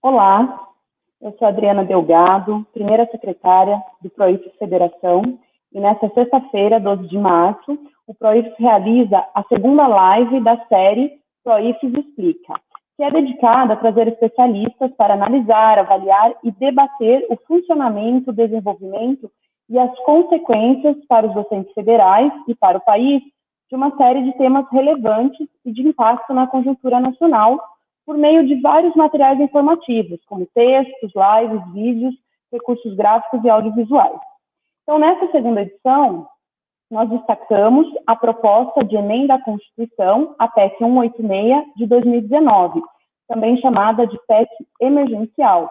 Olá, eu sou Adriana Delgado, primeira secretária do PROIFES Federação, e nesta sexta-feira, 12 de março, o PROIFES realiza a segunda live da série PROIFES Explica, que é dedicada a trazer especialistas para analisar, avaliar e debater o funcionamento, desenvolvimento e as consequências para os docentes federais e para o país de uma série de temas relevantes e de impacto na conjuntura nacional, por meio de vários materiais informativos, como textos, lives, vídeos, recursos gráficos e audiovisuais. Então, nessa segunda edição, nós destacamos a proposta de emenda à Constituição, a PEC 186 de 2019, também chamada de PEC emergencial,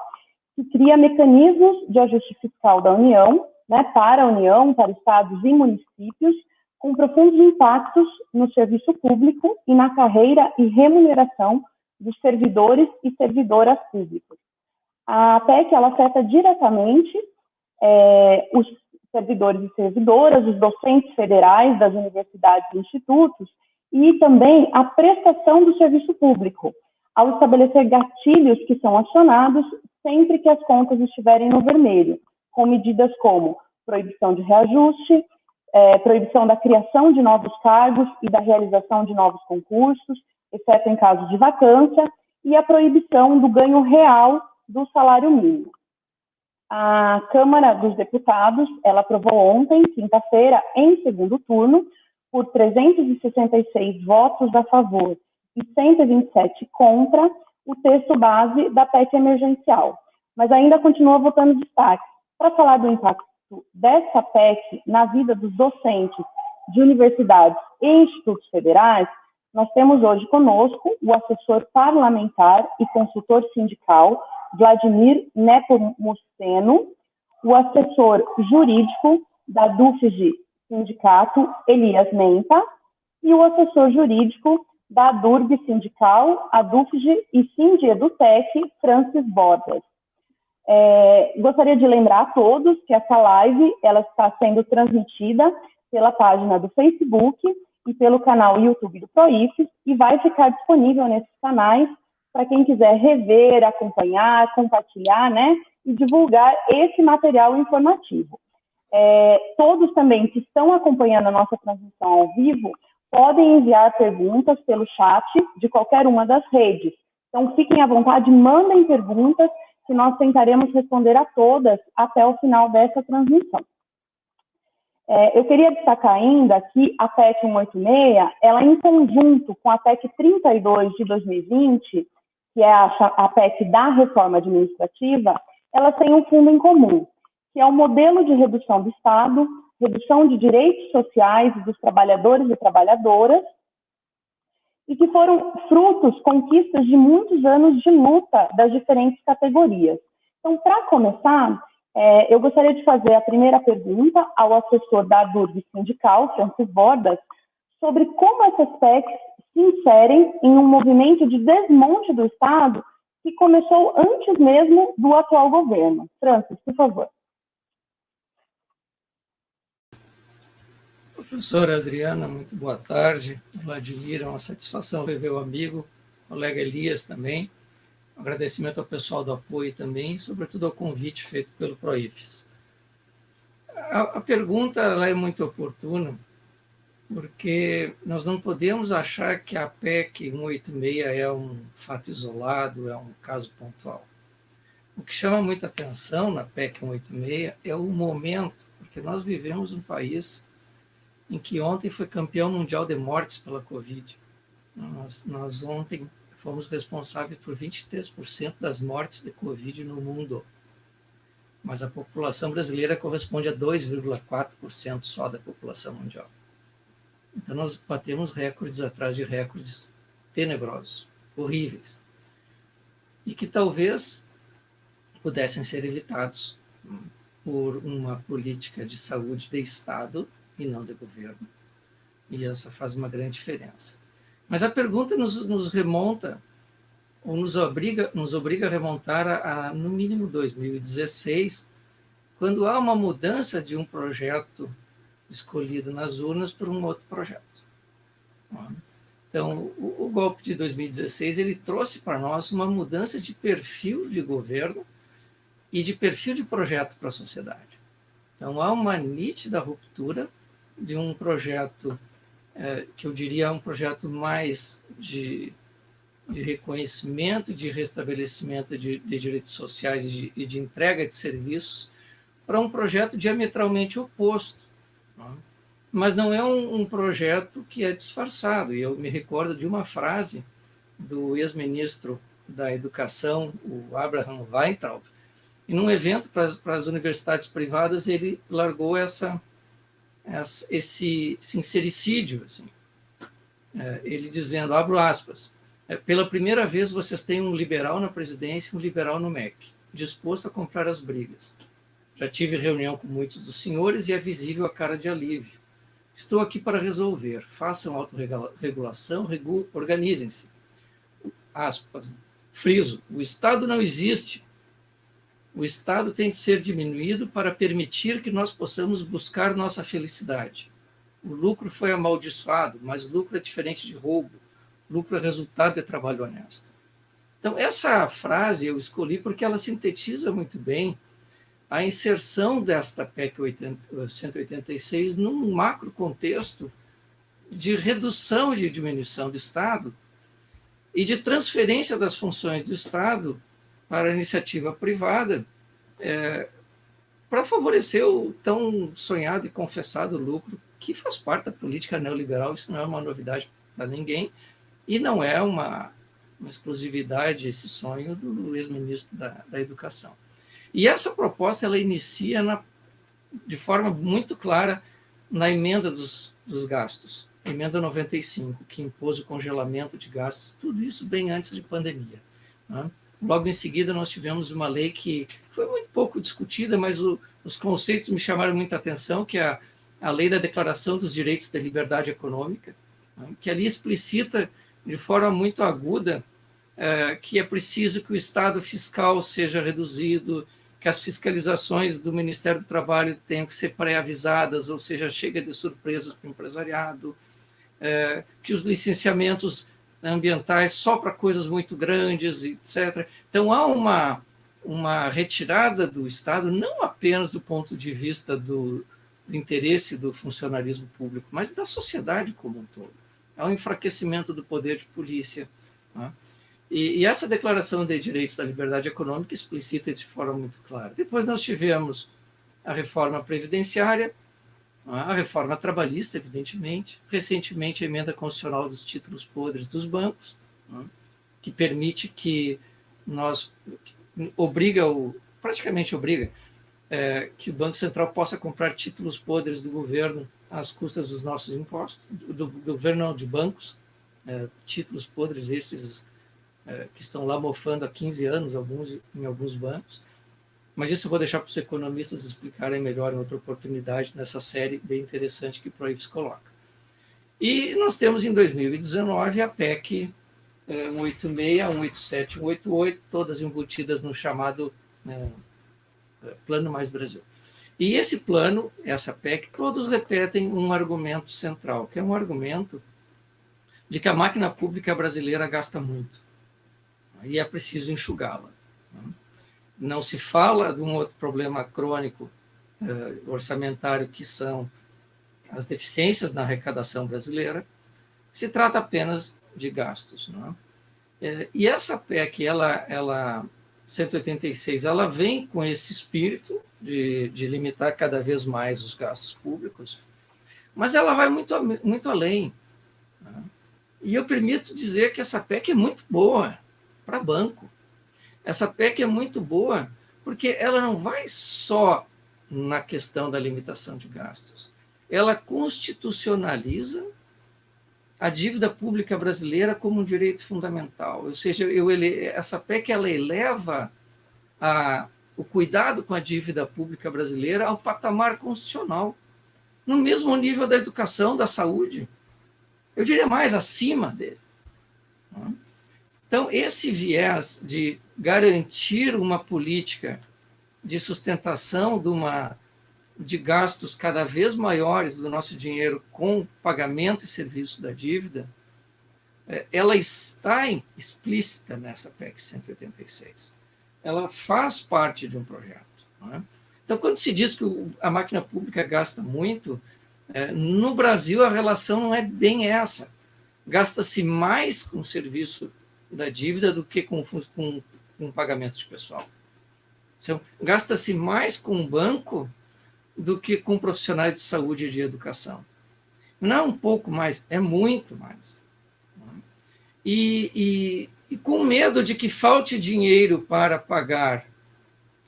que cria mecanismos de ajuste fiscal da União, para a União, para estados e municípios, com profundos impactos no serviço público e na carreira e remuneração dos servidores e servidoras públicos. A PEC ela afeta diretamente os servidores e servidoras, os docentes federais das universidades e institutos, e também a prestação do serviço público, ao estabelecer gatilhos que são acionados sempre que as contas estiverem no vermelho, com medidas como proibição de reajuste, proibição da criação de novos cargos e da realização de novos concursos, exceto em caso de vacância, e a proibição do ganho real do salário mínimo. A Câmara dos Deputados, ela aprovou ontem, quinta-feira, em segundo turno, por 366 votos a favor e 127 contra, o texto base da PEC emergencial, mas ainda continua votando destaque. Para falar do impacto dessa PEC na vida dos docentes de universidades e institutos federais, nós temos hoje conosco o assessor parlamentar e consultor sindical, Vladimir Nepomuceno, o assessor jurídico da DUFG Sindicato, Elias Menta, e o assessor jurídico da DURB Sindical, a DUFG e Sindedutec, Francis Bordas. Gostaria de lembrar a todos que essa live ela está sendo transmitida pela página do Facebook e pelo canal YouTube do PROIFES e vai ficar disponível nesses canais para quem quiser rever, acompanhar, compartilhar, e divulgar esse material informativo. Todos também que estão acompanhando a nossa transmissão ao vivo podem enviar perguntas pelo chat de qualquer uma das redes. Então, fiquem à vontade, mandem perguntas que nós tentaremos responder a todas até o final dessa transmissão. Eu queria destacar ainda que a PEC 186, ela em conjunto com a PEC 32 de 2020, que é a PEC da reforma administrativa, elas têm um fundo em comum, que é o modelo de redução do Estado, redução de direitos sociais dos trabalhadores e trabalhadoras, e que foram frutos, conquistas de muitos anos de luta das diferentes categorias. Então, para começar, eu gostaria de fazer a primeira pergunta ao assessor da DURB Sindical, Francis Bordas, sobre como essas PECs se inserem em um movimento de desmonte do Estado que começou antes mesmo do atual governo. Francis, por favor. Professora Adriana, muito boa tarde. Vladimir, é uma satisfação rever o amigo, colega Elias também. Um agradecimento ao pessoal do apoio também, sobretudo ao convite feito pelo PROIFES. A pergunta ela é muito oportuna, porque nós não podemos achar que a PEC 186 é um fato isolado, é um caso pontual. O que chama muita atenção na PEC 186 é o momento, porque nós vivemos um país em que ontem foi campeão mundial de mortes pela Covid. Nós ontem fomos responsáveis por 23% das mortes de Covid no mundo. Mas a população brasileira corresponde a 2,4% só da população mundial. Então nós batemos recordes atrás de recordes tenebrosos, horríveis, e que talvez pudessem ser evitados por uma política de saúde de Estado e não de governo. E essa faz uma grande diferença. Mas a pergunta nos remonta, ou nos obriga a remontar a no mínimo 2016, quando há uma mudança de um projeto escolhido nas urnas por um outro projeto. Então, o golpe de 2016 ele trouxe para nós uma mudança de perfil de governo e de perfil de projeto para a sociedade. Então, há uma nítida ruptura de um projeto que eu diria um projeto mais de reconhecimento, de restabelecimento de direitos sociais e de entrega de serviços, para um projeto diametralmente oposto. Não? Mas não é um projeto que é disfarçado. E eu me recordo de uma frase do ex-ministro da Educação, o Abraham Weintraub, em um evento para as universidades privadas, ele largou esse sincericídio, assim, ele dizendo, abro aspas, pela primeira vez vocês têm um liberal na presidência e um liberal no MEC, disposto a comprar as brigas. Já tive reunião com muitos dos senhores e é visível a cara de alívio. Estou aqui para resolver. Façam autorregulação, organizem-se. Aspas. Friso, o Estado não existe. O Estado tem de ser diminuído para permitir que nós possamos buscar nossa felicidade. O lucro foi amaldiçoado, mas lucro é diferente de roubo. Lucro é resultado de trabalho honesto. Então, essa frase eu escolhi porque ela sintetiza muito bem a inserção desta PEC 186 num macro contexto de redução e de diminuição do Estado e de transferência das funções do Estado para a iniciativa privada, para favorecer o tão sonhado e confessado lucro que faz parte da política neoliberal. Isso não é uma novidade para ninguém e não é uma exclusividade, esse sonho do ex-ministro da Educação. E essa proposta ela inicia de forma muito clara na emenda dos gastos, emenda 95, que impôs o congelamento de gastos, tudo isso bem antes de pandemia. Né? Logo em seguida, nós tivemos uma lei que foi muito pouco discutida, mas os conceitos me chamaram muita atenção, que é a Lei da Declaração dos Direitos da Liberdade Econômica, né? Que ali explicita de forma muito aguda que é preciso que o estado fiscal seja reduzido, que as fiscalizações do Ministério do Trabalho tenham que ser pré-avisadas, ou seja, chega de surpresas para o empresariado, que os licenciamentos ambientais só para coisas muito grandes, etc. Então, há uma retirada do Estado, não apenas do ponto de vista do interesse do funcionalismo público, mas da sociedade como um todo. Há um enfraquecimento do poder de polícia, né? E essa Declaração de Direitos da Liberdade Econômica explicita de forma muito clara. Depois nós tivemos a reforma previdenciária, a reforma trabalhista, evidentemente, recentemente a emenda constitucional dos títulos podres dos bancos, que permite que praticamente obriga que o Banco Central possa comprar títulos podres do governo às custas dos nossos impostos, do governo não, de bancos, títulos podres esses que estão lá mofando há 15 anos em alguns bancos. Mas isso eu vou deixar para os economistas explicarem melhor em outra oportunidade, nessa série bem interessante que o Proifes coloca. E nós temos em 2019 a PEC 186, 187, 188, todas embutidas no chamado Plano Mais Brasil. E esse plano, essa PEC, todos repetem um argumento central, que é um argumento de que a máquina pública brasileira gasta muito e é preciso enxugá-la. Não se fala de um outro problema crônico orçamentário, que são as deficiências na arrecadação brasileira, se trata apenas de gastos. Não é? E essa PEC, ela 186, ela vem com esse espírito de limitar cada vez mais os gastos públicos, mas ela vai muito além. Não é? E eu permito dizer que essa PEC é muito boa para banco. Essa PEC é muito boa porque ela não vai só na questão da limitação de gastos. Ela constitucionaliza a dívida pública brasileira como um direito fundamental. Ou seja, essa PEC ela eleva o cuidado com a dívida pública brasileira ao patamar constitucional, no mesmo nível da educação, da saúde. Eu diria mais, acima dele. Então, esse viés de garantir uma política de sustentação de gastos cada vez maiores do nosso dinheiro com pagamento e serviço da dívida, ela está explícita nessa PEC 186. Ela faz parte de um projeto. Não é? Então, quando se diz que a máquina pública gasta muito, no Brasil a relação não é bem essa. Gasta-se mais com o serviço da dívida do que com pagamento de pessoal. Então, gasta-se mais com o banco do que com profissionais de saúde e de educação. Não é um pouco mais, é muito mais. E com medo de que falte dinheiro para pagar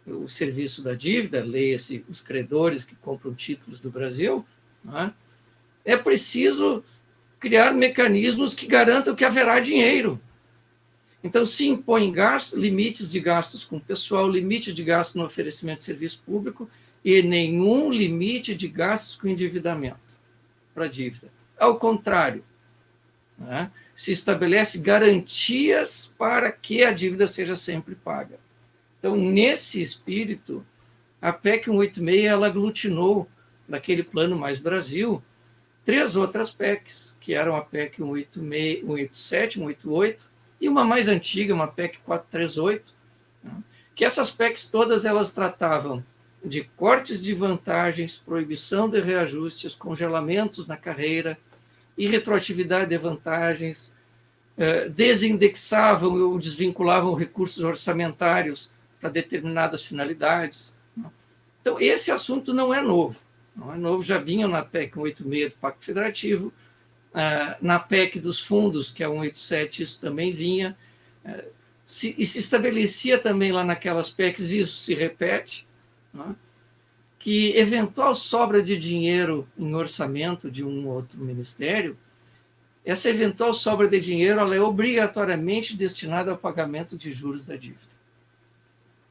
o serviço da dívida, leia-se os credores que compram títulos do Brasil, é preciso criar mecanismos que garantam que haverá dinheiro. Então, se impõem limites de gastos com o pessoal, limite de gastos no oferecimento de serviço público e nenhum limite de gastos com endividamento para a dívida. Ao contrário, se estabelece garantias para que a dívida seja sempre paga. Então, nesse espírito, a PEC 186 ela aglutinou, naquele Plano Mais Brasil, 3 outras PECs, que eram a PEC 186, 187, 188, e uma mais antiga, uma PEC 438, que essas PECs todas elas tratavam de cortes de vantagens, proibição de reajustes, congelamentos na carreira, irretroatividade de vantagens, desindexavam ou desvinculavam recursos orçamentários para determinadas finalidades. Então, esse assunto não é novo. Não é novo, já vinham na PEC 186 do Pacto Federativo, na PEC dos fundos, que é a 187, isso também vinha, e se estabelecia também lá naquelas PECs, isso se repete, que eventual sobra de dinheiro em orçamento de um ou outro ministério, essa eventual sobra de dinheiro ela é obrigatoriamente destinada ao pagamento de juros da dívida.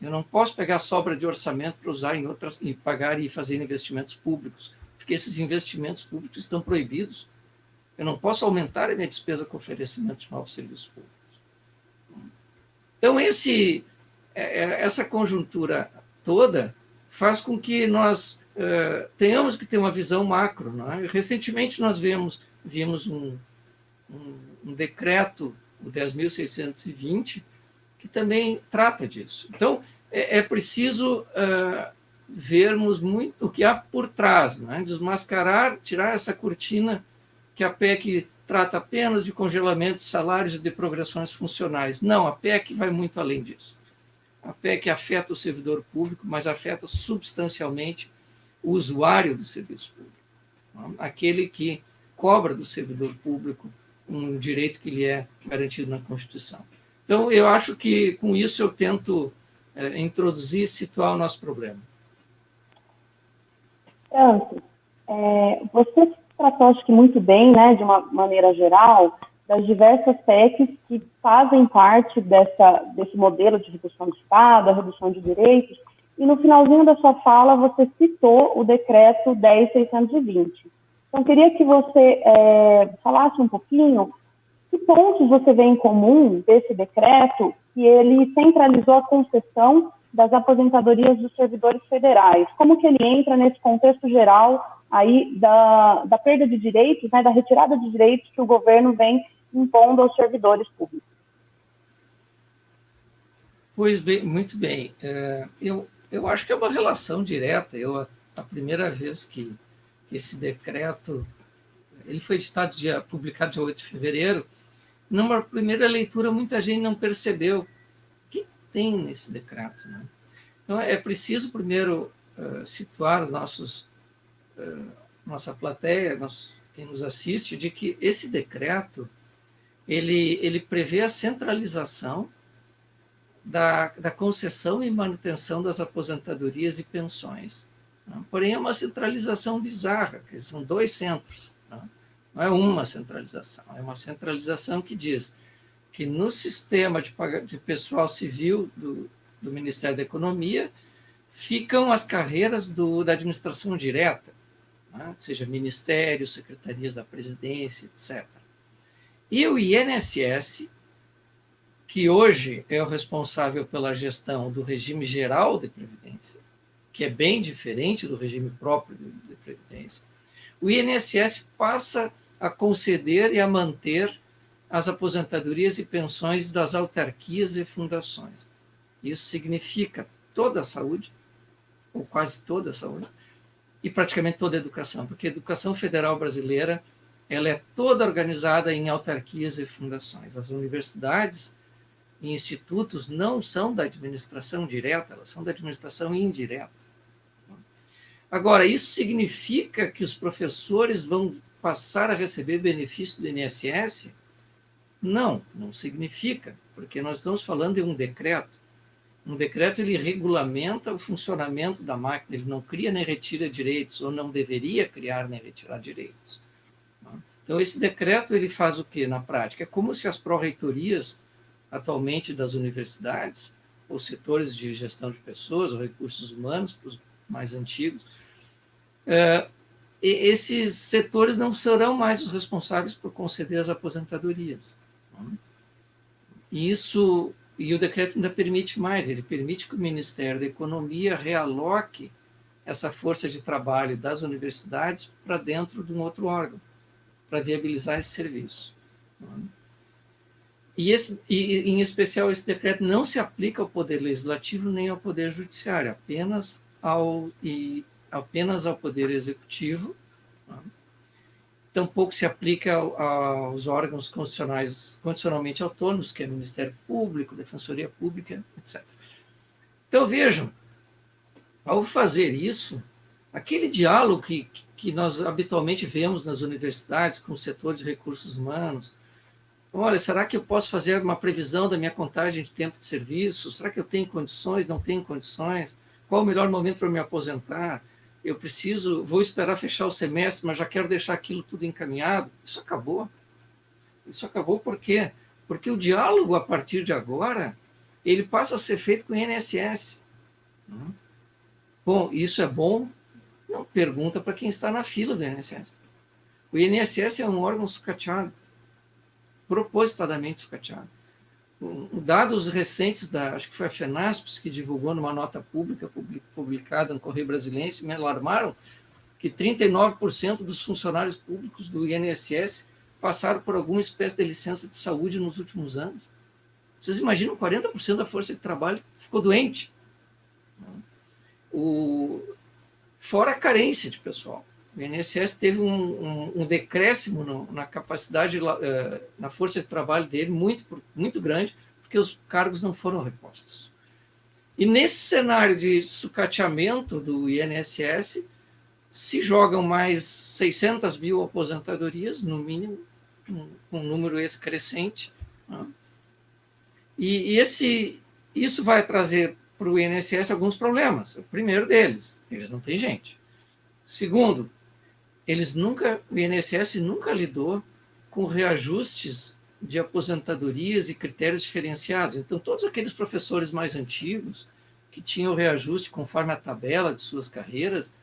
Eu não posso pegar sobra de orçamento para usar em outras e pagar e fazer investimentos públicos, porque esses investimentos públicos estão proibidos. Eu não posso aumentar a minha despesa com oferecimento de novos serviços públicos. Então, essa conjuntura toda faz com que nós tenhamos que ter uma visão macro. Não é? Recentemente, nós vimos um decreto, o 10.620, que também trata disso. Então, é preciso vermos muito o que há por trás, né? Desmascarar, tirar essa cortina que a PEC trata apenas de congelamento de salários e de progressões funcionais. Não, a PEC vai muito além disso. A PEC afeta o servidor público, mas afeta substancialmente o usuário do serviço público, aquele que cobra do servidor público um direito que lhe é garantido na Constituição. Então, eu acho que, com isso, eu tento introduzir e situar o nosso problema. Francis, você tratou, acho que muito bem, né, de uma maneira geral, das diversas PECs que fazem parte desse modelo de redução de Estado, a redução de direitos, e no finalzinho da sua fala você citou o decreto 10.620. Então, queria que você falasse um pouquinho que pontos você vê em comum desse decreto que ele centralizou a concessão das aposentadorias dos servidores federais. Como que ele entra nesse contexto geral aí da perda de direitos, né, da retirada de direitos que o governo vem impondo aos servidores públicos? Pois bem, muito bem. Eu acho que é uma relação direta. A primeira vez que esse decreto ele foi publicado dia 8 de fevereiro, numa primeira leitura, muita gente não percebeu o que tem nesse decreto. Né? Então, é preciso, primeiro, situar nossa plateia, quem nos assiste, de que esse decreto ele prevê a centralização da concessão e manutenção das aposentadorias e pensões. Né? Porém, é uma centralização bizarra, que são 2 centros. Né? Não é uma centralização, é uma centralização que diz que no sistema de pessoal civil do Ministério da Economia ficam as carreiras da administração direta, né? Seja ministério, secretarias da presidência, etc. E o INSS, que hoje é o responsável pela gestão do regime geral de previdência, que é bem diferente do regime próprio de previdência, o INSS passa a conceder e a manter as aposentadorias e pensões das autarquias e fundações. Isso significa toda a saúde, ou quase toda a saúde, e praticamente toda a educação, porque a educação federal brasileira ela é toda organizada em autarquias e fundações. As universidades e institutos não são da administração direta, elas são da administração indireta. Agora, isso significa que os professores vão passar a receber benefício do INSS? Não, não significa, porque nós estamos falando de um decreto. Um decreto ele regulamenta o funcionamento da máquina, ele não cria nem retira direitos, ou não deveria criar nem retirar direitos. Então, esse decreto ele faz o quê na prática? É como se as pró-reitorias atualmente das universidades, ou setores de gestão de pessoas, ou recursos humanos, para os mais antigos, esses setores não serão mais os responsáveis por conceder as aposentadorias. E o decreto ainda permite mais, ele permite que o Ministério da Economia realoque essa força de trabalho das universidades para dentro de um outro órgão, para viabilizar esse serviço. E, em especial, esse decreto não se aplica ao Poder Legislativo nem ao Poder Judiciário, apenas ao Poder Executivo. Tampouco se aplica aos órgãos constitucionalmente autônomos, que é o Ministério Público, Defensoria Pública, etc. Então, vejam, ao fazer isso, aquele diálogo que nós habitualmente vemos nas universidades com o setor de recursos humanos, olha, será que eu posso fazer uma previsão da minha contagem de tempo de serviço? Será que eu tenho condições? Não tenho condições? Qual o melhor momento para me aposentar? Eu vou esperar fechar o semestre, mas já quero deixar aquilo tudo encaminhado. Isso acabou. Isso acabou por quê? Porque o diálogo, a partir de agora, ele passa a ser feito com o INSS. Bom, isso é bom? Não, pergunta para quem está na fila do INSS. O INSS é um órgão sucateado, propositadamente sucateado. Dados recentes, acho que foi a FENASPES, que divulgou numa nota pública publicada no Correio Brasiliense, me alarmaram que 39% dos funcionários públicos do INSS passaram por alguma espécie de licença de saúde nos últimos anos. Vocês imaginam, 40% da força de trabalho ficou doente. Fora a carência de pessoal. O INSS teve um decréscimo na capacidade, na força de trabalho dele, muito grande, porque os cargos não foram repostos. E nesse cenário de sucateamento do INSS, se jogam mais 600 mil aposentadorias, no mínimo, um número excrescente. E isso vai trazer para o INSS alguns problemas. O primeiro deles, eles não têm gente. Segundo, o INSS nunca lidou com reajustes de aposentadorias e critérios diferenciados. Então, todos aqueles professores mais antigos que tinham reajuste conforme a tabela de suas carreiras,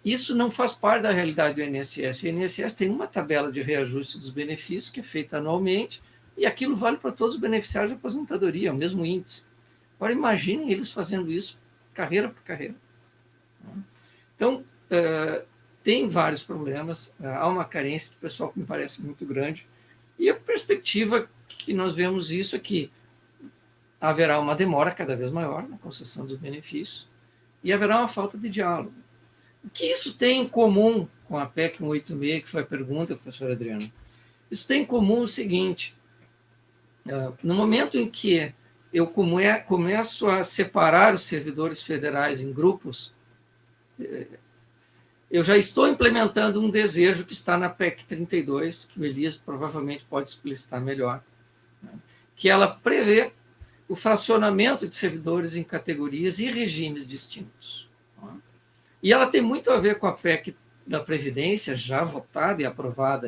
isso não faz parte da realidade do INSS. O INSS tem uma tabela de reajuste dos benefícios que é feita anualmente e aquilo vale para todos os beneficiários de aposentadoria, o mesmo índice. Agora, imaginem eles fazendo isso carreira por carreira. Então, tem vários problemas, há uma carência de pessoal que me parece muito grande, e a perspectiva que nós vemos isso é que haverá uma demora cada vez maior na concessão dos benefícios e haverá uma falta de diálogo. O que isso tem em comum com a PEC 186, que foi a pergunta, professora Adriana? Isso tem em comum o seguinte, no momento em que eu começo a separar os servidores federais em grupos, eu já estou implementando um desejo que está na PEC 32, que o Elias provavelmente pode explicitar melhor, que ela prevê o fracionamento de servidores em categorias e regimes distintos. E ela tem muito a ver com a PEC da Previdência, já votada e aprovada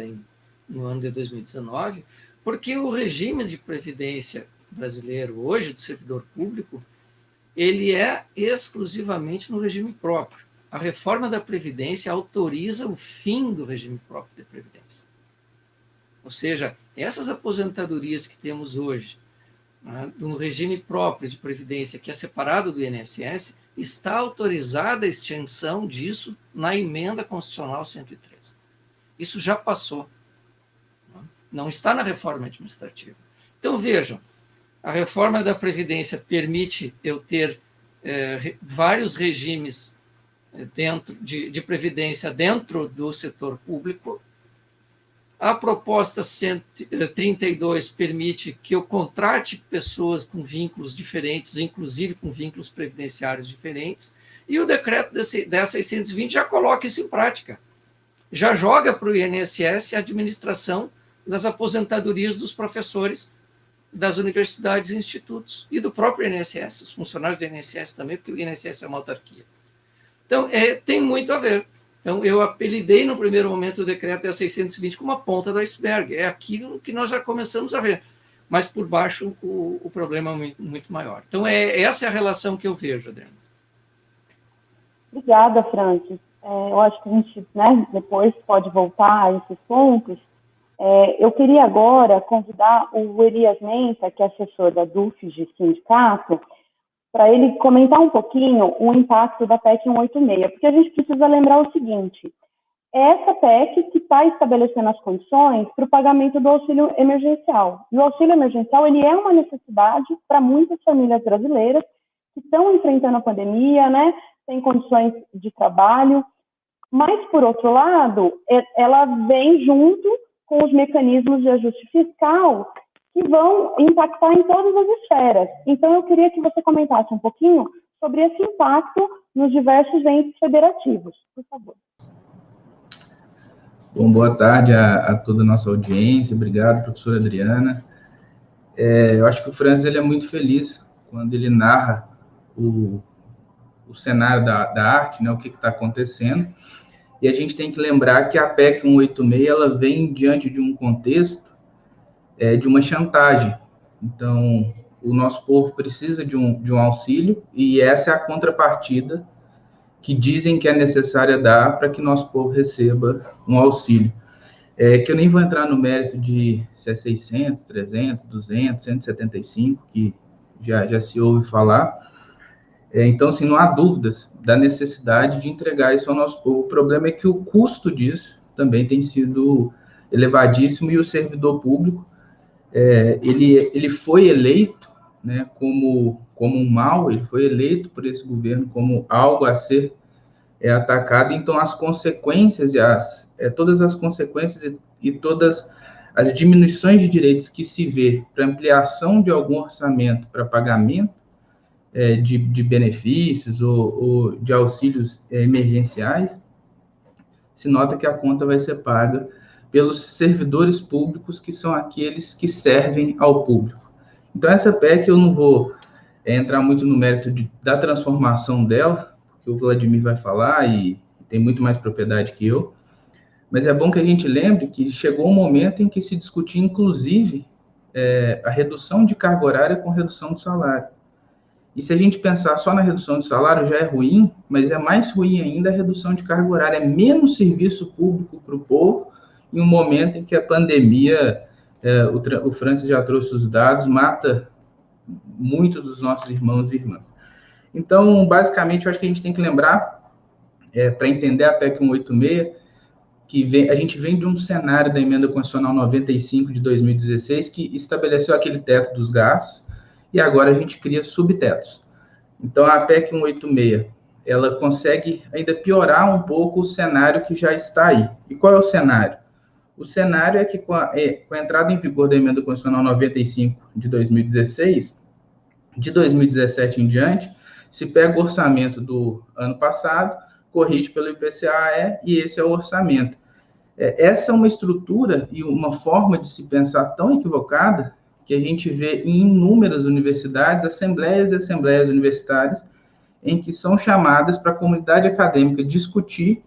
no ano de 2019, porque o regime de previdência brasileiro hoje, do servidor público, ele é exclusivamente no regime próprio. A reforma da Previdência autoriza o fim do regime próprio de Previdência. Ou seja, essas aposentadorias que temos hoje, do regime próprio de Previdência, que é separado do INSS, está autorizada a extinção disso na emenda constitucional 103. Isso já passou. não está na reforma administrativa. Então, vejam, a reforma da Previdência permite eu ter vários regimes de previdência dentro do setor público. A proposta 132 permite que eu contrate pessoas com vínculos diferentes, inclusive com vínculos previdenciários diferentes, e o decreto da 620 já coloca isso em prática. Já joga para o INSS a administração das aposentadorias dos professores das universidades e institutos, e do próprio INSS, os funcionários do INSS também, porque o INSS é uma autarquia. Então, tem muito a ver. Então, eu apelidei no primeiro momento o decreto da 620 como a ponta do iceberg. É aquilo que nós já começamos a ver. Mas, por baixo, o problema é muito, muito maior. Então, essa é a relação que eu vejo, Adriana. Obrigada, Francis. Eu acho que a gente, depois pode voltar a esses pontos. Eu queria agora convidar o Elias Menta, que é assessor da DUFG Sindicato, para ele comentar um pouquinho o impacto da PEC 186, porque a gente precisa lembrar o seguinte: é essa PEC que está estabelecendo as condições para o pagamento do auxílio emergencial. E o auxílio emergencial ele é uma necessidade para muitas famílias brasileiras que estão enfrentando a pandemia, sem condições de trabalho, mas, por outro lado, ela vem junto com os mecanismos de ajuste fiscal que vão impactar em todas as esferas. Então, eu queria que você comentasse um pouquinho sobre esse impacto nos diversos entes federativos, por favor. Bom, boa tarde a toda a nossa audiência. Obrigado, professora Adriana. Eu acho que o Francis ele é muito feliz quando ele narra o cenário da arte, o que está acontecendo. E a gente tem que lembrar que a PEC 186 ela vem diante de um contexto de uma chantagem. Então, o nosso povo precisa de um auxílio, e essa é a contrapartida que dizem que é necessária dar para que nosso povo receba um auxílio. Que eu nem vou entrar no mérito de se é 600, 300, 200, 175, que já se ouve falar. Então, assim, não há dúvidas da necessidade de entregar isso ao nosso povo. O problema é que o custo disso também tem sido elevadíssimo, e o servidor público, ele foi eleito como um mal, ele foi eleito por esse governo como algo a ser atacado. Então, as consequências, todas as consequências e todas as diminuições de direitos que se vê para ampliação de algum orçamento para pagamento de benefícios ou de auxílios emergenciais, se nota que a conta vai ser paga pelos servidores públicos, que são aqueles que servem ao público. Então, essa PEC eu não vou entrar muito no mérito da transformação dela, porque o Vladimir vai falar e tem muito mais propriedade que eu, mas é bom que a gente lembre que chegou um momento em que se discutia, inclusive, a redução de carga horária com redução de salário. E se a gente pensar só na redução de salário, já é ruim, mas é mais ruim ainda a redução de carga horária. É menos serviço público para o povo, em um momento em que a pandemia, o Francis já trouxe os dados, mata muito dos nossos irmãos e irmãs. Então, basicamente, eu acho que a gente tem que lembrar, para entender a PEC 186, que a gente vem de um cenário da Emenda Constitucional 95 de 2016, que estabeleceu aquele teto dos gastos, e agora a gente cria subtetos. Então, a PEC 186, ela consegue ainda piorar um pouco o cenário que já está aí. E qual é o cenário? O cenário é que, com a entrada em vigor da Emenda Constitucional 95 de 2016, de 2017 em diante, se pega o orçamento do ano passado, corrige pelo IPCA e esse é o orçamento. Essa é uma estrutura e uma forma de se pensar tão equivocada que a gente vê em inúmeras universidades, assembleias e assembleias universitárias, em que são chamadas para a comunidade acadêmica discutir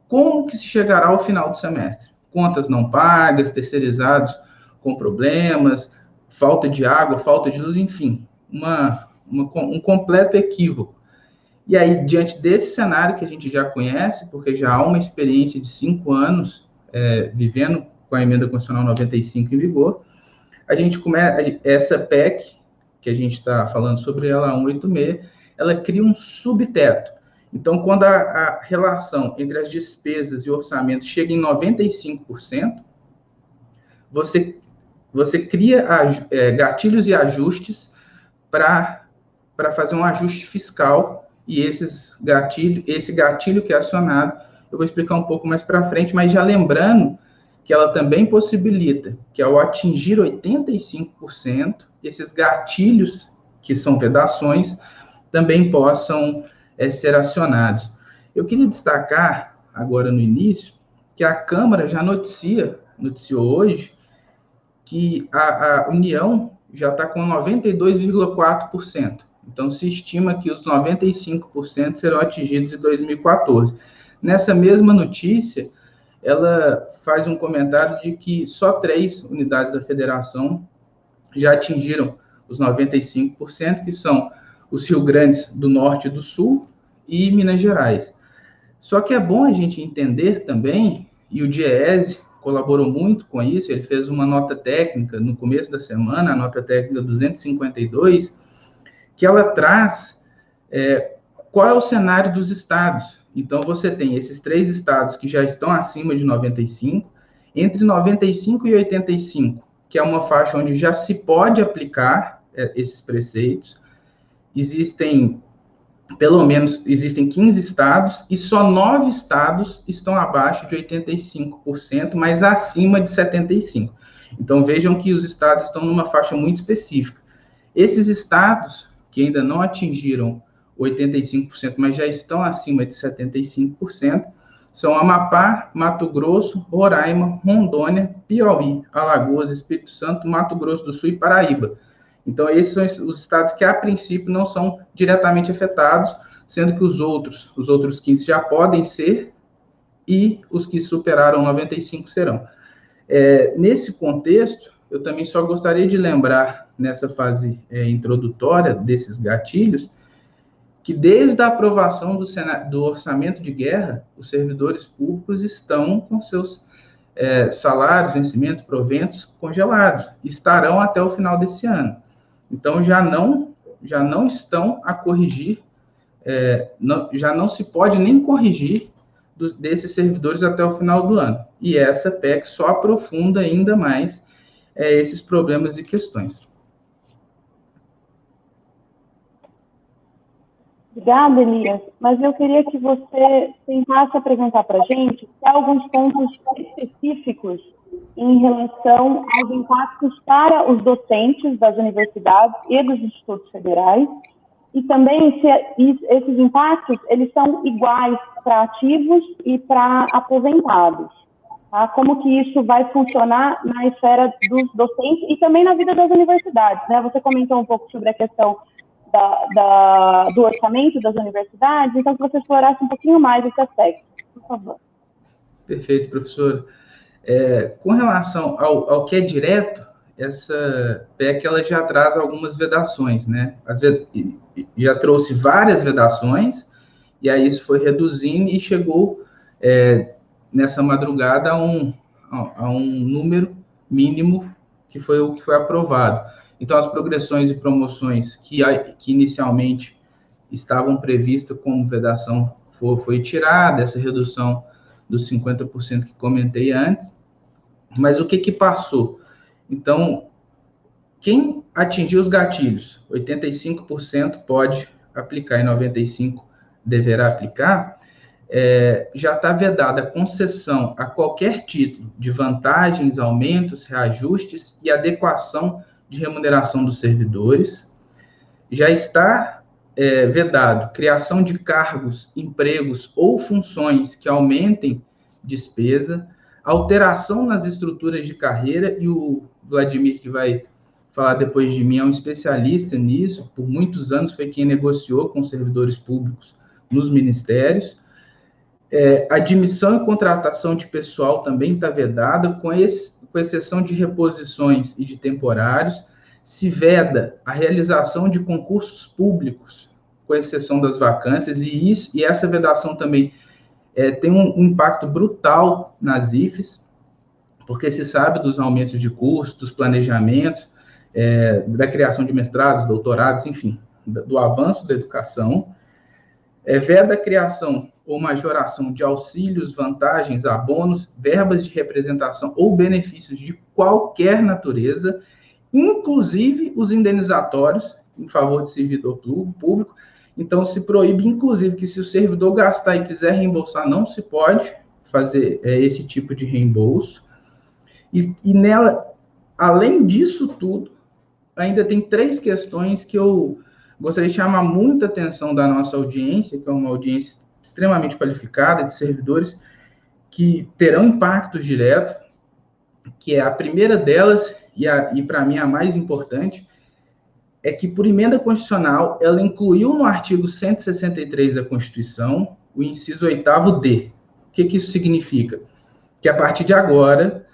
como que se chegará ao final do semestre. Contas não pagas, terceirizados com problemas, falta de água, falta de luz, enfim, um completo equívoco. E aí, diante desse cenário que a gente já conhece, porque já há uma experiência de 5 anos vivendo com a Emenda Constitucional 95 em vigor, a gente começa, essa PEC, que a gente está falando sobre ela, a 186, ela cria um subteto. Então, quando a relação entre as despesas e o orçamento chega em 95%, você cria gatilhos e ajustes para fazer um ajuste fiscal, e esse gatilho que é acionado, eu vou explicar um pouco mais para frente, mas já lembrando que ela também possibilita que, ao atingir 85%, esses gatilhos, que são vedações, também possam ser acionados. Eu queria destacar, agora no início, que a Câmara já noticiou hoje que a União já está com 92,4%. Então, se estima que os 95% serão atingidos em 2014. Nessa mesma notícia, ela faz um comentário de que só 3 unidades da federação já atingiram os 95%, que são os Rio Grandes do Norte e do Sul e Minas Gerais. Só que é bom a gente entender também, e o DIEESE colaborou muito com isso, ele fez uma nota técnica no começo da semana, a nota técnica 252, que ela traz qual é o cenário dos estados. Então, você tem esses 3 estados que já estão acima de 95, entre 95 e 85, que é uma faixa onde já se pode aplicar esses preceitos. Existem 15 estados, e só 9 estados estão abaixo de 85%, mas acima de 75%. Então, vejam que os estados estão numa faixa muito específica. Esses estados que ainda não atingiram 85%, mas já estão acima de 75%, são Amapá, Mato Grosso, Roraima, Rondônia, Piauí, Alagoas, Espírito Santo, Mato Grosso do Sul e Paraíba. Então, esses são os estados que, a princípio, não são diretamente afetados, sendo que os outros 15 já podem ser, e os que superaram 95 serão. Nesse contexto, eu também só gostaria de lembrar, nessa fase introdutória desses gatilhos, que desde a aprovação do orçamento de guerra, os servidores públicos estão com seus salários, vencimentos, proventos congelados, e estarão até o final desse ano. Então, já não estão a corrigir, já não se pode nem corrigir desses servidores até o final do ano. E essa PEC só aprofunda ainda mais esses problemas e questões. Obrigada, Elias. Mas eu queria que você tentasse apresentar para a gente alguns pontos específicos em relação aos impactos para os docentes das universidades e dos institutos federais, e também se esses impactos eles são iguais para ativos e para aposentados. Tá? Como que isso vai funcionar na esfera dos docentes e também na vida das universidades, né? Você comentou um pouco sobre a questão do orçamento das universidades, então que você explorasse um pouquinho mais esse aspecto, por favor. Perfeito, professor. Com relação ao que é direto, essa PEC ela já traz algumas vedações, né? Já trouxe várias vedações, e aí isso foi reduzindo e chegou nessa madrugada a um número mínimo que foi o que foi aprovado. Então, as progressões e promoções que inicialmente estavam previstas como vedação foi tirada, essa redução dos 50% que comentei antes. Mas o que passou? Então, quem atingiu os gatilhos, 85% pode aplicar e 95% deverá aplicar, já está vedada a concessão a qualquer título de vantagens, aumentos, reajustes e adequação de remuneração dos servidores. Já está vedado criação de cargos, empregos ou funções que aumentem despesa, alteração nas estruturas de carreira, e o Vladimir, que vai falar depois de mim, é um especialista nisso, por muitos anos foi quem negociou com os servidores públicos nos ministérios. Admissão e contratação de pessoal também está vedada, com exceção de reposições e de temporários. Se veda a realização de concursos públicos, com exceção das vacâncias, e essa vedação também tem um impacto brutal nas IFES, porque se sabe dos aumentos de curso, dos planejamentos, da criação de mestrados, doutorados, enfim, do avanço da educação. Veda a criação ou majoração de auxílios, vantagens, abonos, verbas de representação ou benefícios de qualquer natureza, inclusive os indenizatórios em favor de servidor público. Então, se proíbe, inclusive, que se o servidor gastar e quiser reembolsar, não se pode fazer esse tipo de reembolso. E nela, além disso tudo, ainda tem 3 questões que eu gostaria de chamar muita atenção da nossa audiência, que é uma audiência extremamente qualificada, de servidores que terão impactos diretos, que é a primeira delas, e para mim a mais importante, é que, por emenda constitucional, ela incluiu no artigo 163 da Constituição o inciso 8º-D. O que isso significa? Que, a partir de agora,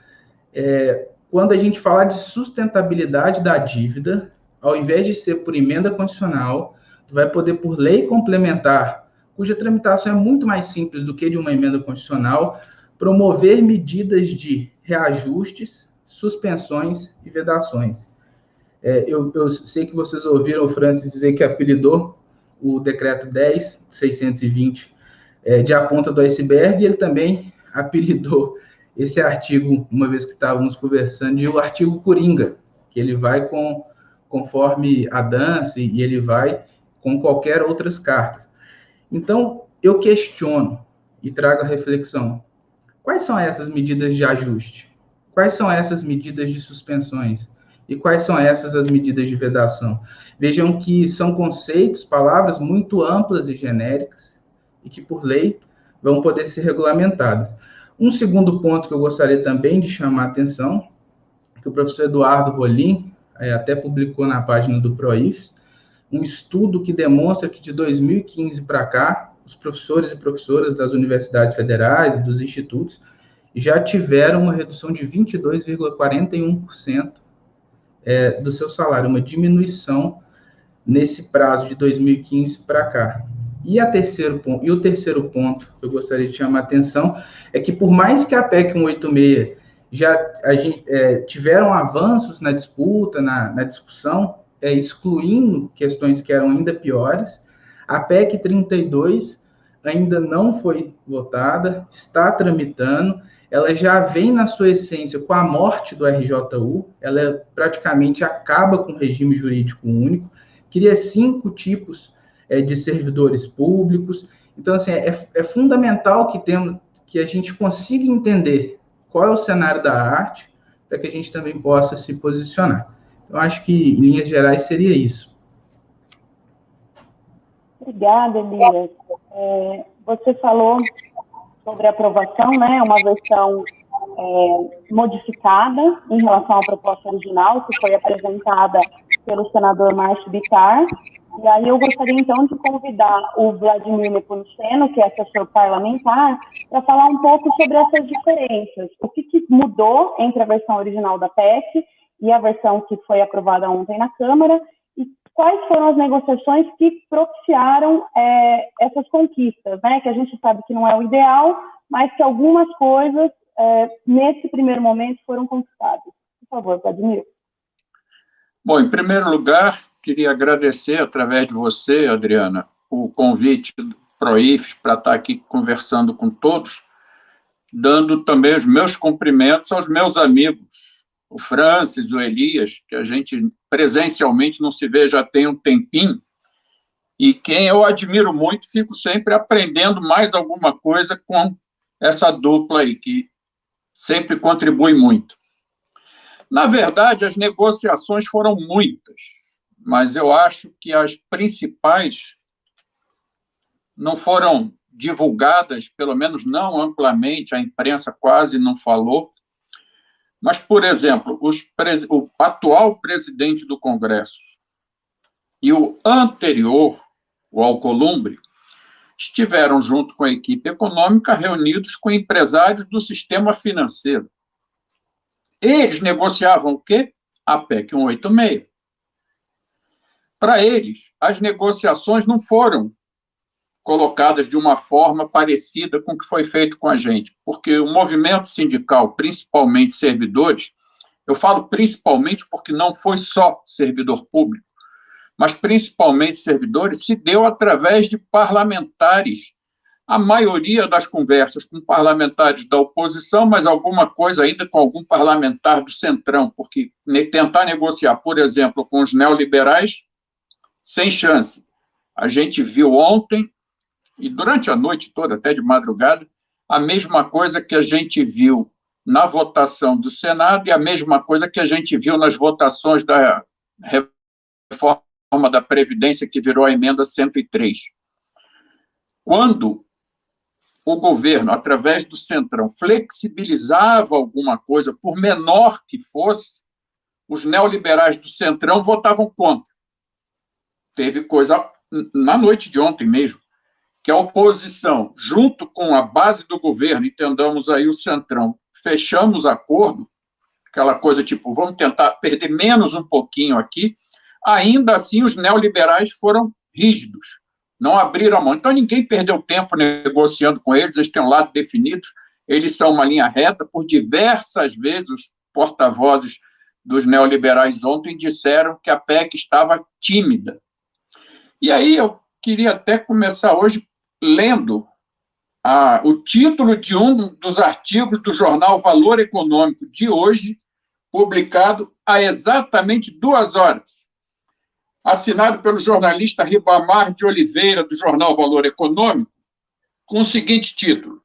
quando a gente falar de sustentabilidade da dívida, ao invés de ser por emenda constitucional, vai poder, por lei complementar, cuja tramitação é muito mais simples do que de uma emenda constitucional, promover medidas de reajustes, suspensões e vedações. Eu sei que vocês ouviram o Francis dizer que apelidou o decreto 10.620 de a ponta do iceberg, e ele também apelidou esse artigo, uma vez que estávamos conversando, de o artigo Coringa, que ele vai conforme a dança e ele vai com qualquer outras cartas. Então, eu questiono e trago a reflexão. Quais são essas medidas de ajuste? Quais são essas medidas de suspensões? E quais são essas as medidas de vedação? Vejam que são conceitos, palavras muito amplas e genéricas, e que, por lei, vão poder ser regulamentadas. Um segundo ponto que eu gostaria também de chamar a atenção, que o professor Eduardo Rolim até publicou na página do PROIFES, um estudo que demonstra que de 2015 para cá, os professores e professoras das universidades federais e dos institutos já tiveram uma redução de 22,41% do seu salário, uma diminuição nesse prazo de 2015 para cá. E o terceiro ponto que eu gostaria de chamar a atenção é que, por mais que a PEC 186 tiveram avanços na disputa, na discussão, excluindo questões que eram ainda piores, a PEC 32 ainda não foi votada, está tramitando, ela já vem na sua essência com a morte do RJU, ela praticamente acaba com o regime jurídico único, cria 5 tipos de servidores públicos. Então, assim, é fundamental que a gente consiga entender qual é o cenário da arte, para que a gente também possa se posicionar. Então, acho que, em linhas gerais, seria isso. Obrigada, Elias. Você falou sobre a aprovação, né? Uma versão modificada em relação à proposta original, que foi apresentada pelo senador Márcio Bittar. E aí eu gostaria, então, de convidar o Vladimir Nepomuceno, que é assessor parlamentar, para falar um pouco sobre essas diferenças. O que mudou entre a versão original da PEC e a versão que foi aprovada ontem na Câmara, e quais foram as negociações que propiciaram essas conquistas, né? Que a gente sabe que não é o ideal, mas que algumas coisas, nesse primeiro momento, foram conquistadas. Por favor, Vladimir. Bom, em primeiro lugar, queria agradecer, através de você, Adriana, o convite do PROIFES para estar aqui conversando com todos, dando também os meus cumprimentos aos meus amigos, o Francis, o Elias, que a gente presencialmente não se vê já tem um tempinho, e quem eu admiro muito, fico sempre aprendendo mais alguma coisa com essa dupla aí, que sempre contribui muito. Na verdade, as negociações foram muitas, mas eu acho que as principais não foram divulgadas, pelo menos não amplamente, a imprensa quase não falou. Mas, por exemplo, o atual presidente do Congresso e o anterior, o Alcolumbre, estiveram, junto com a equipe econômica, reunidos com empresários do sistema financeiro. Eles negociavam o quê? A PEC 186. Para eles, as negociações não foram colocadas de uma forma parecida com o que foi feito com a gente, porque o movimento sindical, principalmente servidores, eu falo principalmente porque não foi só servidor público, mas principalmente servidores, se deu através de parlamentares. A maioria das conversas com parlamentares da oposição, mas alguma coisa ainda com algum parlamentar do Centrão, porque tentar negociar, por exemplo, com os neoliberais, sem chance. A gente viu ontem, e durante a noite toda, até de madrugada, a mesma coisa que a gente viu na votação do Senado e a mesma coisa que a gente viu nas votações da reforma da Previdência, que virou a emenda 103. Quando o governo, através do Centrão, flexibilizava alguma coisa, por menor que fosse, os neoliberais do Centrão votavam contra. Teve coisa na noite de ontem mesmo, que a oposição, junto com a base do governo, entendamos aí o Centrão, fechamos acordo, aquela coisa tipo, vamos tentar perder menos um pouquinho aqui, ainda assim os neoliberais foram rígidos, não abriram a mão. Então ninguém perdeu tempo negociando com eles, eles têm um lado definido, eles são uma linha reta. Por diversas vezes os porta-vozes dos neoliberais ontem disseram que a PEC estava tímida. E aí eu queria até começar hoje lendo o título de um dos artigos do jornal Valor Econômico de hoje, publicado há exatamente 2 horas, assinado pelo jornalista Ribamar de Oliveira, do jornal Valor Econômico, com o seguinte título: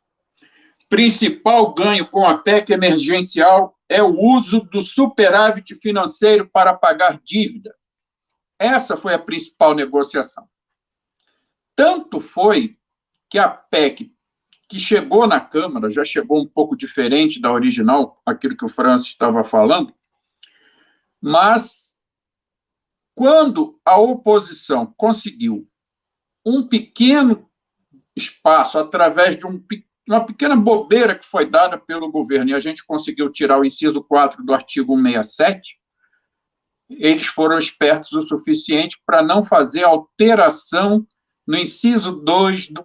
principal ganho com a PEC emergencial é o uso do superávit financeiro para pagar dívida. Essa foi a principal negociação. Tanto foi que a PEC que chegou na Câmara, já chegou um pouco diferente da original, aquilo que o Francis estava falando, mas quando a oposição conseguiu um pequeno espaço, através de uma pequena bobeira que foi dada pelo governo, e a gente conseguiu tirar o inciso 4 do artigo 167, eles foram espertos o suficiente para não fazer alteração no inciso 2 do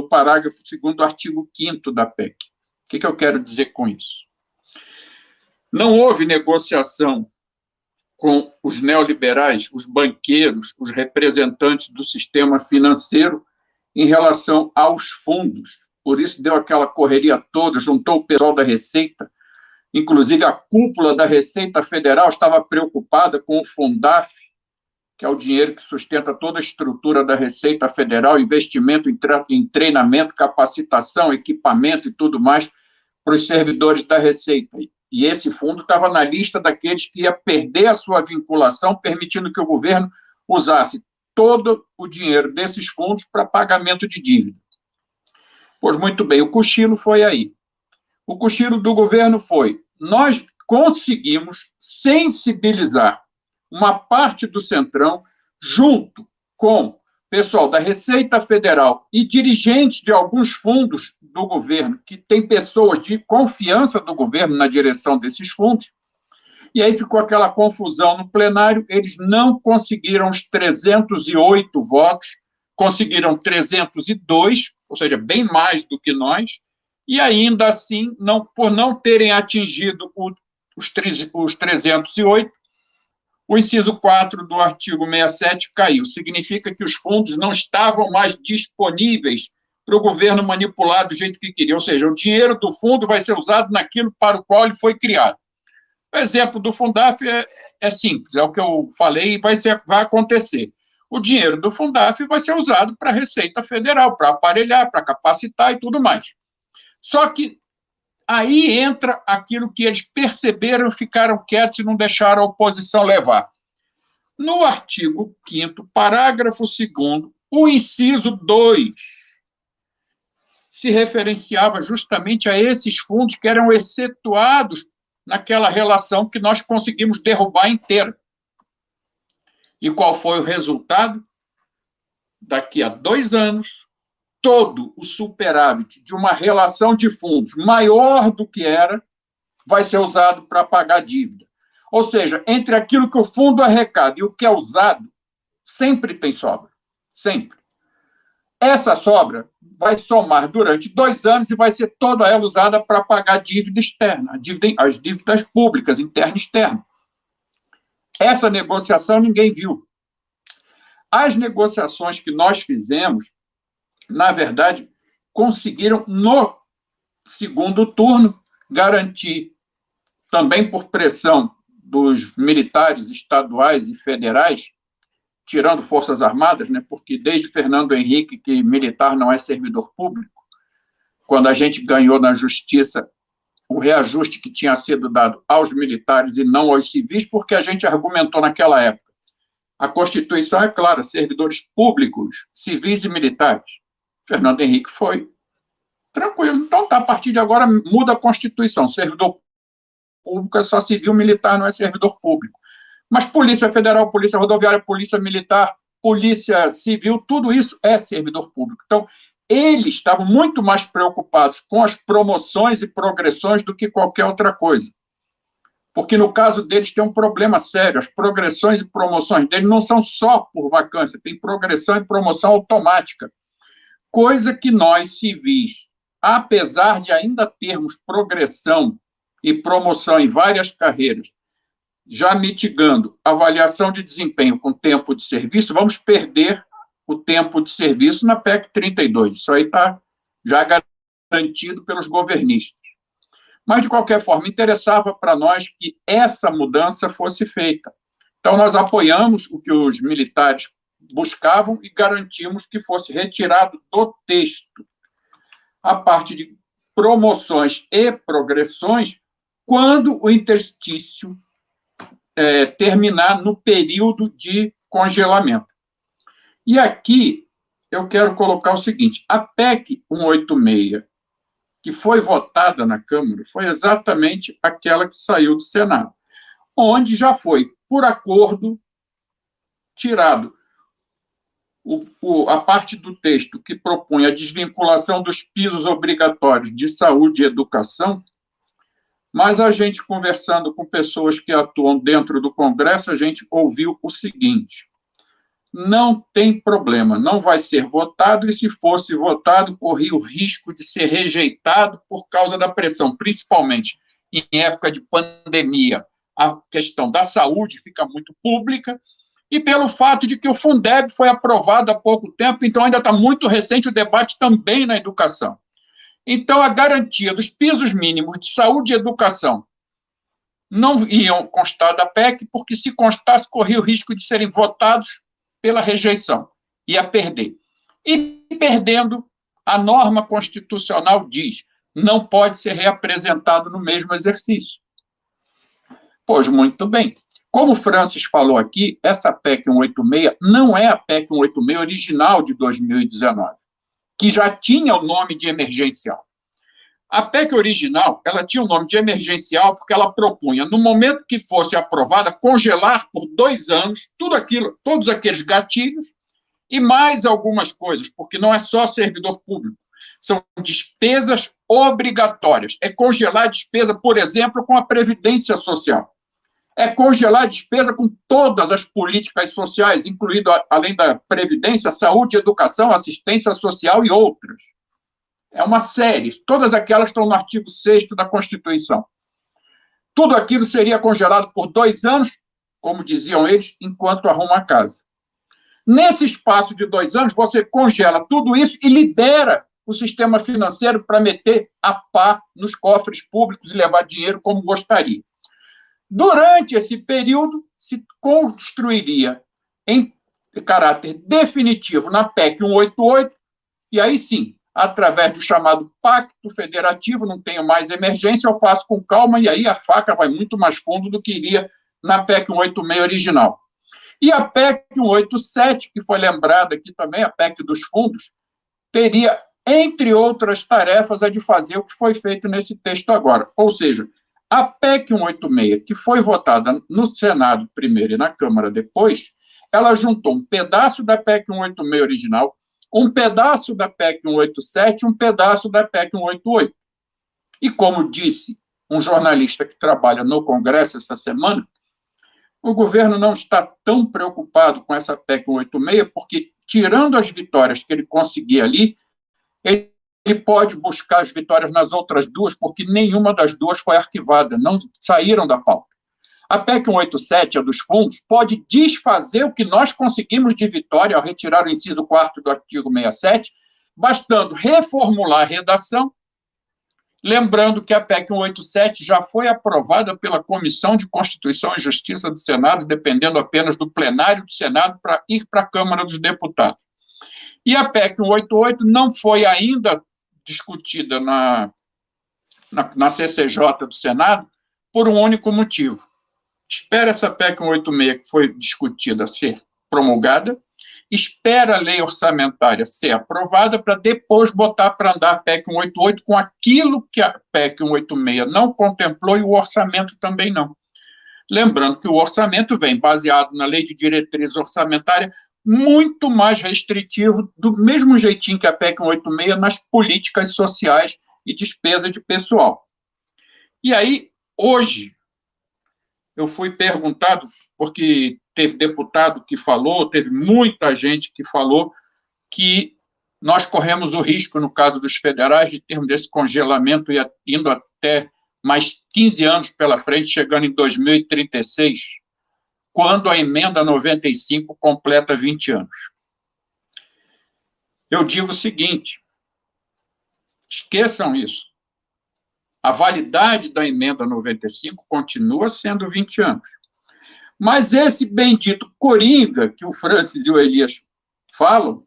parágrafo 2º do artigo 5º da PEC. O que eu quero dizer com isso? Não houve negociação com os neoliberais, os banqueiros, os representantes do sistema financeiro em relação aos fundos. Por isso deu aquela correria toda, juntou o pessoal da Receita, inclusive a cúpula da Receita Federal estava preocupada com o Fundaf, que é o dinheiro que sustenta toda a estrutura da Receita Federal, investimento em treinamento, capacitação, equipamento e tudo mais para os servidores da Receita. E esse fundo estava na lista daqueles que ia perder a sua vinculação, permitindo que o governo usasse todo o dinheiro desses fundos para pagamento de dívida. Pois muito bem, o cochilo foi aí. O cochilo do governo foi: nós conseguimos sensibilizar uma parte do Centrão, junto com o pessoal da Receita Federal e dirigentes de alguns fundos do governo, que tem pessoas de confiança do governo na direção desses fundos, e aí ficou aquela confusão no plenário. Eles não conseguiram os 308 votos, conseguiram 302, ou seja, bem mais do que nós, e ainda assim, por não terem atingido os 308, o inciso 4 do artigo 67 caiu. Significa que os fundos não estavam mais disponíveis para o governo manipular do jeito que queria. Ou seja, o dinheiro do fundo vai ser usado naquilo para o qual ele foi criado. O exemplo do Fundaf é simples, é o que eu falei e vai acontecer. O dinheiro do Fundaf vai ser usado para a Receita Federal, para aparelhar, para capacitar e tudo mais. Só que aí entra aquilo que eles perceberam, ficaram quietos e não deixaram a oposição levar. No artigo 5º, parágrafo 2º, o inciso 2 se referenciava justamente a esses fundos que eram excetuados naquela relação que nós conseguimos derrubar inteira. E qual foi o resultado? Daqui a 2 anos, todo o superávit de uma relação de fundos maior do que era vai ser usado para pagar dívida. Ou seja, entre aquilo que o fundo arrecada e o que é usado, sempre tem sobra. Sempre. Essa sobra vai somar durante 2 anos e vai ser toda ela usada para pagar dívida externa, as dívidas públicas, interna e externa. Essa negociação ninguém viu. As negociações que nós fizemos, na verdade, conseguiram, no segundo turno, garantir, também por pressão dos militares estaduais e federais, tirando Forças Armadas, né, porque desde Fernando Henrique, que militar não é servidor público, quando a gente ganhou na Justiça o reajuste que tinha sido dado aos militares e não aos civis, porque a gente argumentou naquela época. A Constituição é clara, servidores públicos, civis e militares. Fernando Henrique foi tranquilo. Então, tá, a partir de agora, muda a Constituição. Servidor público é só civil, militar não é servidor público. Mas Polícia Federal, Polícia Rodoviária, Polícia Militar, Polícia Civil, tudo isso é servidor público. Então, eles estavam muito mais preocupados com as promoções e progressões do que qualquer outra coisa. Porque, no caso deles, tem um problema sério. As progressões e promoções deles não são só por vacância, tem progressão e promoção automática. Coisa que nós, civis, apesar de ainda termos progressão e promoção em várias carreiras, já mitigando avaliação de desempenho com tempo de serviço, vamos perder o tempo de serviço na PEC 32. Isso aí está já garantido pelos governistas. Mas, de qualquer forma, interessava para nós que essa mudança fosse feita. Então, nós apoiamos o que os militares buscavam e garantimos que fosse retirado do texto a parte de promoções e progressões quando o interstício terminar no período de congelamento. E aqui eu quero colocar o seguinte: a PEC 186, que foi votada na Câmara, foi exatamente aquela que saiu do Senado, onde já foi, por acordo, tirado a parte do texto que propunha a desvinculação dos pisos obrigatórios de saúde e educação, mas a gente, conversando com pessoas que atuam dentro do Congresso, a gente ouviu o seguinte: não tem problema, não vai ser votado, e se fosse votado, corria o risco de ser rejeitado por causa da pressão, principalmente em época de pandemia. A questão da saúde fica muito pública, e pelo fato de que o Fundeb foi aprovado há pouco tempo, então ainda está muito recente o debate também na educação. Então, a garantia dos pisos mínimos de saúde e educação não iam constar da PEC, porque se constasse, corria o risco de serem votados pela rejeição, ia perder. E perdendo, a norma constitucional diz, não pode ser reapresentado no mesmo exercício. Pois, muito bem. Como o Francis falou aqui, essa PEC 186 não é a PEC 186 original de 2019, que já tinha o nome de emergencial. A PEC original, ela tinha o nome de emergencial porque ela propunha, no momento que fosse aprovada, congelar por 2 anos tudo aquilo, todos aqueles gatilhos e mais algumas coisas, porque não é só servidor público, são despesas obrigatórias. É congelar a despesa, por exemplo, com a Previdência Social. É congelar a despesa com todas as políticas sociais, incluindo, além da Previdência, saúde, educação, assistência social e outras. É uma série. Todas aquelas estão no artigo 6º da Constituição. Tudo aquilo seria congelado por 2 anos, como diziam eles, enquanto arruma a casa. Nesse espaço de 2 anos, você congela tudo isso e libera o sistema financeiro para meter a pá nos cofres públicos e levar dinheiro como gostaria. Durante esse período, se construiria em caráter definitivo na PEC 188, e aí sim, através do chamado Pacto Federativo, não tenho mais emergência, eu faço com calma, e aí a faca vai muito mais fundo do que iria na PEC 186 original. E a PEC 187, que foi lembrada aqui também, a PEC dos fundos, teria, entre outras tarefas, a de fazer o que foi feito nesse texto agora. Ou seja, a PEC 186, que foi votada no Senado primeiro e na Câmara depois, ela juntou um pedaço da PEC 186 original, um pedaço da PEC 187 e um pedaço da PEC 188. E como disse um jornalista que trabalha no Congresso essa semana, o governo não está tão preocupado com essa PEC 186, porque, tirando as vitórias que ele conseguir ali, ele pode buscar as vitórias nas outras duas, porque nenhuma das duas foi arquivada, não saíram da pauta. A PEC 187, a dos fundos, pode desfazer o que nós conseguimos de vitória ao retirar o inciso 4º do artigo 67, bastando reformular a redação, lembrando que a PEC 187 já foi aprovada pela Comissão de Constituição e Justiça do Senado, dependendo apenas do plenário do Senado para ir para a Câmara dos Deputados. E a PEC 188 não foi ainda discutida na CCJ do Senado por um único motivo. Espera essa PEC 186, que foi discutida, ser promulgada, espera a lei orçamentária ser aprovada para depois botar para andar a PEC 188 com aquilo que a PEC 186 não contemplou e o orçamento também não. Lembrando que o orçamento vem baseado na lei de diretriz orçamentária muito mais restritivo, do mesmo jeitinho que a PEC 186 nas políticas sociais e despesa de pessoal. E aí, hoje, eu fui perguntado, porque teve deputado que falou, teve muita gente que falou que nós corremos o risco, no caso dos federais, de termos esse congelamento indo até mais 15 anos pela frente, chegando em 2036, quando a emenda 95 completa 20 anos. Eu digo o seguinte, esqueçam isso. A validade da emenda 95 continua sendo 20 anos. Mas esse bendito coringa que o Francis e o Elias falam,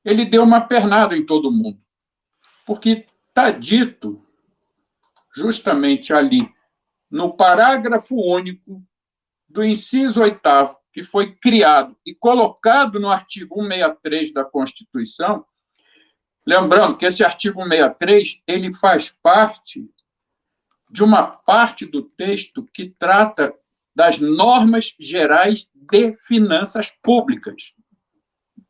ele deu uma pernada em todo mundo. Porque está dito, justamente ali, no parágrafo único do inciso 8º, que foi criado e colocado no artigo 163 da Constituição, lembrando que esse artigo 163, ele faz parte de uma parte do texto que trata das normas gerais de finanças públicas,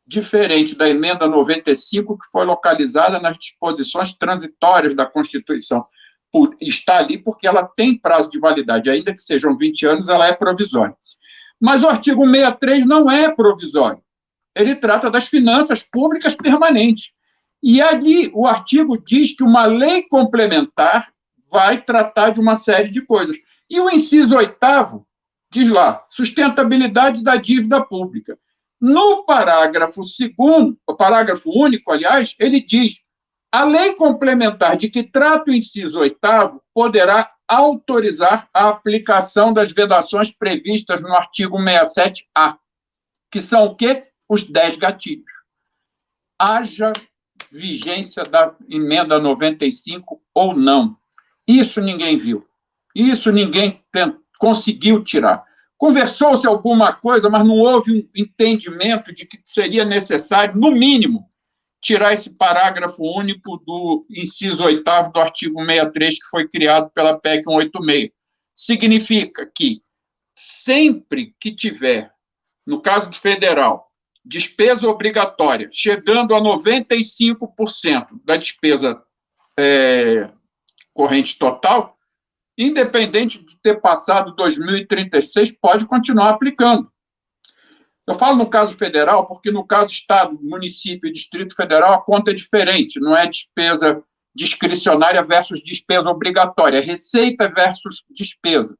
diferente da emenda 95, que foi localizada nas disposições transitórias da Constituição. Está ali porque ela tem prazo de validade, ainda que sejam 20 anos, ela é provisória. Mas o artigo 163 não é provisório. Ele trata das finanças públicas permanentes. E ali o artigo diz que uma lei complementar vai tratar de uma série de coisas. E o inciso 8º diz lá, sustentabilidade da dívida pública. No parágrafo 2º, o parágrafo único, aliás, ele diz, a lei complementar de que trata o inciso 8º poderá autorizar a aplicação das vedações previstas no artigo 67A, que são o quê? Os 10 gatilhos. Haja vigência da emenda 95 ou não. Isso ninguém viu. Isso ninguém conseguiu tirar. Conversou-se alguma coisa, mas não houve um entendimento de que seria necessário, no mínimo, tirar esse parágrafo único do inciso 8º do artigo 63, que foi criado pela PEC 186. Significa que, sempre que tiver, no caso do federal, despesa obrigatória, chegando a 95% da despesa corrente total, independente de ter passado 2036, pode continuar aplicando. Eu falo no caso federal, porque no caso Estado, município e Distrito Federal, a conta é diferente, não é despesa discricionária versus despesa obrigatória, é receita versus despesa.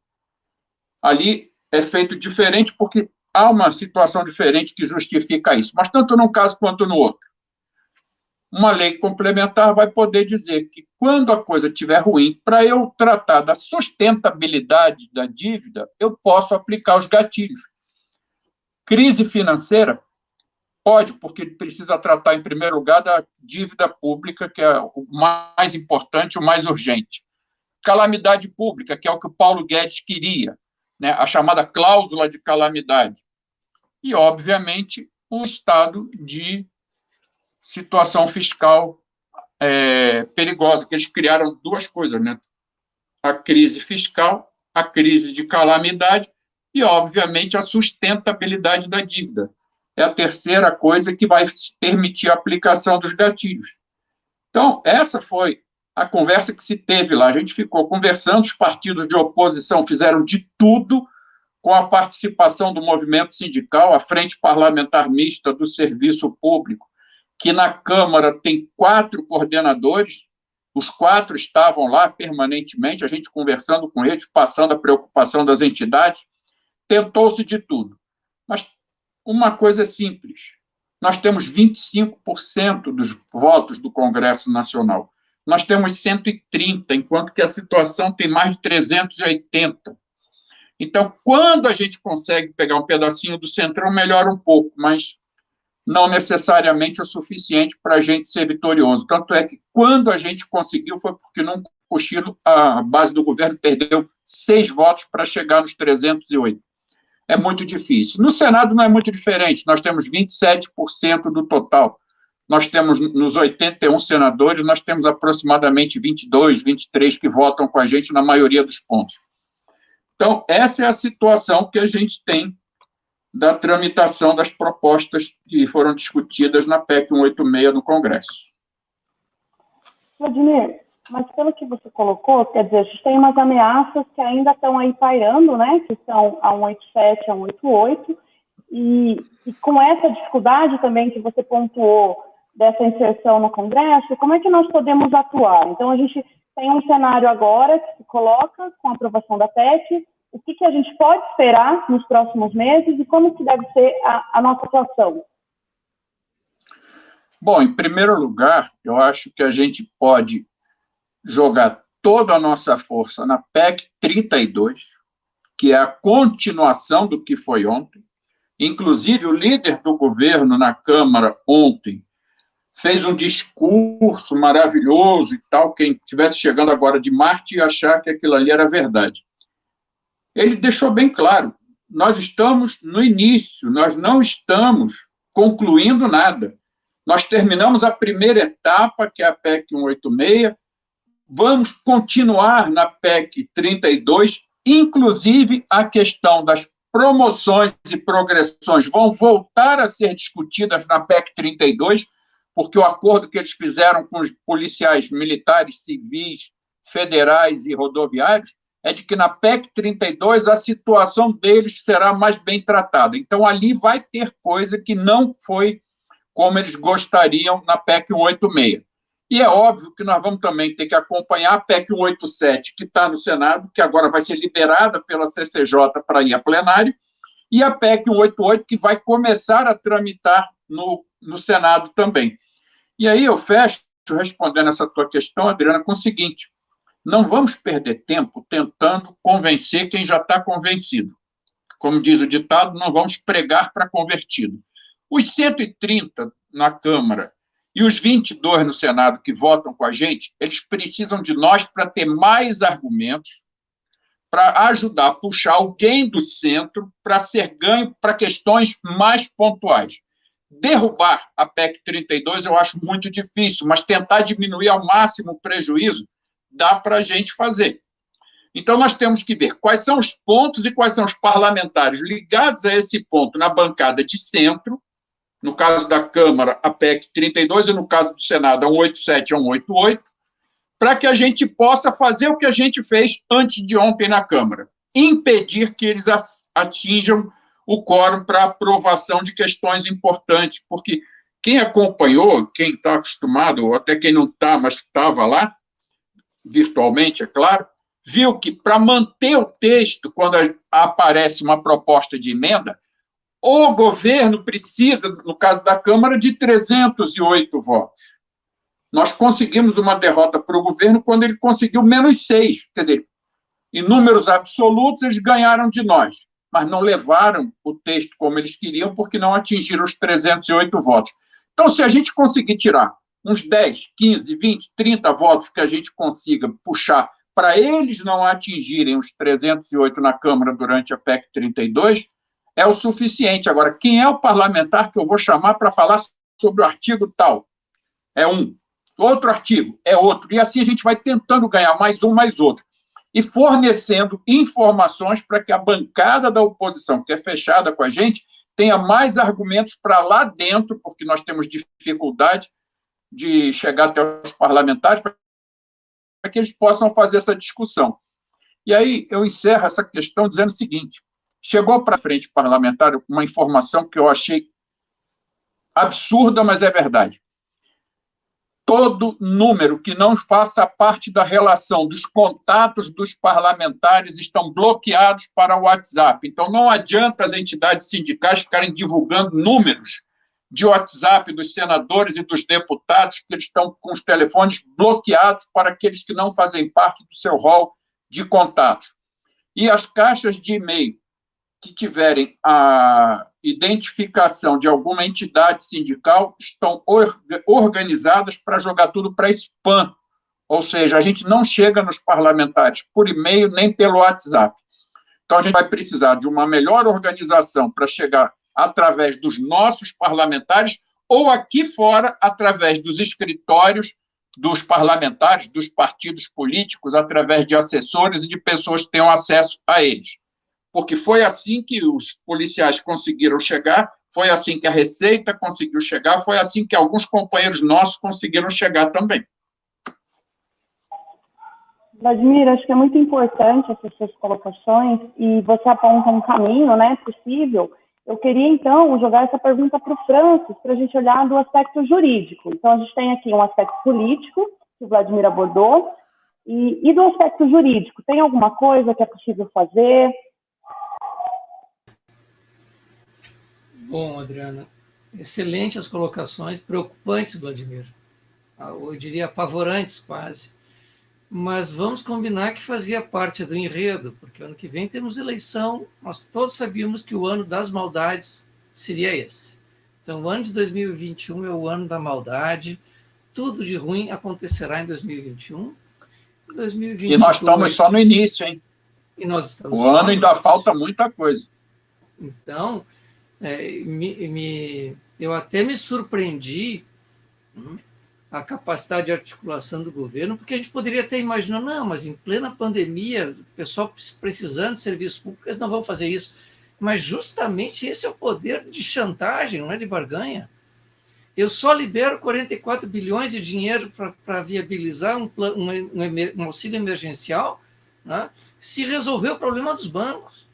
Ali é feito diferente porque há uma situação diferente que justifica isso, mas tanto num caso quanto no outro. Uma lei complementar vai poder dizer que, quando a coisa estiver ruim, para eu tratar da sustentabilidade da dívida, eu posso aplicar os gatilhos. Crise financeira? Pode, porque precisa tratar, em primeiro lugar, da dívida pública, que é o mais importante, o mais urgente. Calamidade pública, que é o que o Paulo Guedes queria, né? A chamada cláusula de calamidade. E, obviamente, um estado de situação fiscal perigosa, que eles criaram duas coisas, né? A crise fiscal, a crise de calamidade e, obviamente, a sustentabilidade da dívida. É a terceira coisa que vai permitir a aplicação dos gatilhos. Então, essa foi a conversa que se teve lá. A gente ficou conversando, os partidos de oposição fizeram de tudo, com a participação do movimento sindical, a Frente Parlamentar Mista do Serviço Público, que na Câmara tem 4 coordenadores, Os 4 estavam lá permanentemente, a gente conversando com eles, passando a preocupação das entidades, tentou-se de tudo. Mas uma coisa é simples, nós temos 25% dos votos do Congresso Nacional, nós temos 130, enquanto que a situação tem mais de 380. Então, quando a gente consegue pegar um pedacinho do Centrão, melhora um pouco, mas não necessariamente o suficiente para a gente ser vitorioso. Tanto é que, quando a gente conseguiu, foi porque, num cochilo, a base do governo perdeu 6 votos para chegar nos 308. É muito difícil. No Senado não é muito diferente, nós temos 27% do total. Nós temos, nos 81 senadores, nós temos aproximadamente 22, 23 que votam com a gente na maioria dos pontos. Então, essa é a situação que a gente tem da tramitação das propostas que foram discutidas na PEC 186 no Congresso. Vladimir, mas pelo que você colocou, quer dizer, a gente tem umas ameaças que ainda estão aí pairando, né, que são a 187, a 188, e com essa dificuldade também que você pontuou dessa inserção no Congresso, como é que nós podemos atuar? Então, a gente tem um cenário agora que se coloca com a aprovação da PEC, o que a gente pode esperar nos próximos meses e como que deve ser a nossa atuação? Bom, em primeiro lugar, eu acho que a gente pode jogar toda a nossa força na PEC 32, que é a continuação do que foi ontem. Inclusive, o líder do governo na Câmara ontem fez um discurso maravilhoso e tal, quem estivesse chegando agora de Marte ia achar que aquilo ali era verdade. Ele deixou bem claro, nós estamos no início, nós não estamos concluindo nada. Nós terminamos a primeira etapa, que é a PEC 186, vamos continuar na PEC 32, inclusive a questão das promoções e progressões vão voltar a ser discutidas na PEC 32, porque o acordo que eles fizeram com os policiais militares, civis, federais e rodoviários é de que na PEC 32 a situação deles será mais bem tratada. Então, ali vai ter coisa que não foi como eles gostariam na PEC 186. E é óbvio que nós vamos também ter que acompanhar a PEC 187, que está no Senado, que agora vai ser liberada pela CCJ para ir a plenário, e a PEC 188, que vai começar a tramitar no Senado também. E aí eu fecho, respondendo essa tua questão, Adriana, com o seguinte, não vamos perder tempo tentando convencer quem já está convencido. Como diz o ditado, não vamos pregar para convertido. Os 130 na Câmara e os 22 no Senado que votam com a gente, eles precisam de nós para ter mais argumentos, para ajudar a puxar alguém do centro para ser ganho para questões mais pontuais. Derrubar a PEC 32 eu acho muito difícil, mas tentar diminuir ao máximo o prejuízo dá para a gente fazer. Então, nós temos que ver quais são os pontos e quais são os parlamentares ligados a esse ponto na bancada de centro, no caso da Câmara, a PEC 32, e no caso do Senado, a 187 e a 188, para que a gente possa fazer o que a gente fez antes de ontem na Câmara, impedir que eles atinjam o quórum para aprovação de questões importantes, porque quem acompanhou, quem está acostumado, ou até quem não está, mas estava lá, virtualmente, é claro, viu que para manter o texto, quando aparece uma proposta de emenda, o governo precisa, no caso da Câmara, de 308 votos. Nós conseguimos uma derrota para o governo quando ele conseguiu menos 6. Quer dizer, em números absolutos, eles ganharam de nós, mas não levaram o texto como eles queriam, porque não atingiram os 308 votos. Então, se a gente conseguir tirar uns 10, 15, 20, 30 votos que a gente consiga puxar para eles não atingirem os 308 na Câmara durante a PEC 32, é o suficiente. Agora, quem é o parlamentar que eu vou chamar para falar sobre o artigo tal? É um. Outro artigo é outro. E assim a gente vai tentando ganhar mais um, mais outro. E fornecendo informações para que a bancada da oposição, que é fechada com a gente, tenha mais argumentos para lá dentro, porque nós temos dificuldade de chegar até os parlamentares, para que eles possam fazer essa discussão. E aí eu encerro essa questão dizendo o seguinte, chegou para a frente parlamentar uma informação que eu achei absurda, mas é verdade. todo número que não faça parte da relação dos contatos dos parlamentares estão bloqueados para o WhatsApp. Então, não adianta as entidades sindicais ficarem divulgando números de WhatsApp dos senadores e dos deputados que eles estão com os telefones bloqueados para aqueles que não fazem parte do seu rol de contatos. E as caixas de e-mail que tiverem a identificação de alguma entidade sindical estão organizadas para jogar tudo para spam, ou seja, a gente não chega nos parlamentares por e-mail nem pelo WhatsApp. Então, a gente vai precisar de uma melhor organização para chegar através dos nossos parlamentares ou aqui fora, através dos escritórios dos parlamentares, dos partidos políticos, através de assessores e de pessoas que tenham acesso a eles. Porque foi assim que os policiais conseguiram chegar, foi assim que a Receita conseguiu chegar, foi assim que alguns companheiros nossos conseguiram chegar também. Vladimir, acho que é muito importante essas suas colocações e você aponta um caminho, né, possível. Eu queria, então, jogar essa pergunta para o Francis, para a gente olhar do aspecto jurídico. Então, a gente tem aqui um aspecto político, que o Vladimir abordou, e do aspecto jurídico, tem alguma coisa que é possível fazer? Bom, Adriana, excelentes as colocações, preocupantes, Vladimir. Eu diria apavorantes quase. Mas vamos combinar que fazia parte do enredo, porque ano que vem temos eleição, nós todos sabíamos que o ano das maldades seria esse. Então, o ano de 2021 é o ano da maldade, tudo de ruim acontecerá em 2021. 2022, e nós estamos só no início, hein? E nós estamos o ano ainda falta muita coisa. Então, eu até me surpreendi a capacidade de articulação do governo, porque a gente poderia até imaginar, não, mas em plena pandemia, o pessoal precisando de serviços públicos, eles não vão fazer isso. Mas justamente esse é o poder de chantagem, não é de barganha. Eu só libero 44 bilhões de dinheiro para viabilizar um auxílio emergencial, né, se resolver o problema dos bancos,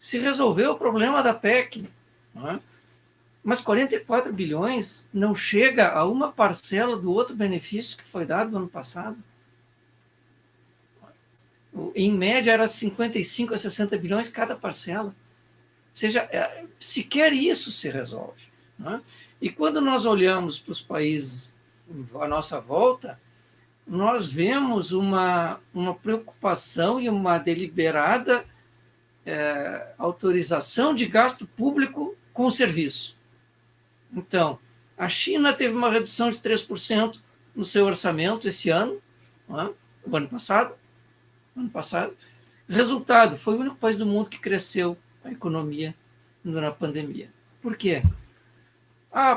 se resolver o problema da PEC. Né? Mas 44 bilhões não chega a uma parcela do outro benefício que foi dado no ano passado. Em média, era 55 a 60 bilhões cada parcela. Ou seja, sequer isso se resolve. Né? E quando nós olhamos para os países à nossa volta, nós vemos uma preocupação e uma deliberada autorização de gasto público com o serviço. Então, a China teve uma redução de 3% no seu orçamento esse ano, né? O ano passado. Resultado, foi o único país do mundo que cresceu a economia na pandemia. Por quê?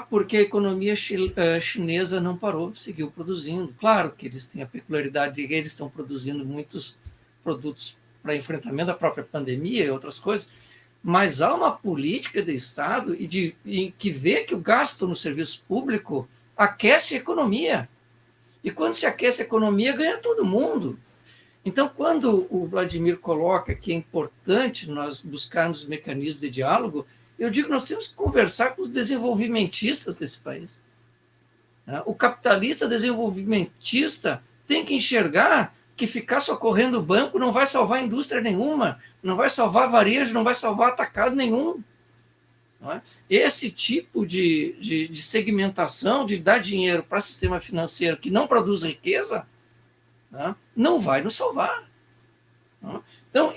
Porque a economia chinesa não parou, seguiu produzindo. Claro que eles têm a peculiaridade de que eles estão produzindo muitos produtos para enfrentamento da própria pandemia e outras coisas, mas há uma política de Estado que vê que o gasto no serviço público aquece a economia. E quando se aquece a economia, ganha todo mundo. Então, quando o Vladimir coloca que é importante nós buscarmos mecanismos de diálogo, eu digo que nós temos que conversar com os desenvolvimentistas desse país. O capitalista desenvolvimentista tem que enxergar que ficar socorrendo o banco não vai salvar indústria nenhuma, não vai salvar varejo, não vai salvar atacado nenhum. Não é? Esse tipo de segmentação, de dar dinheiro para o sistema financeiro que não produz riqueza, não vai nos salvar. Não é? Então,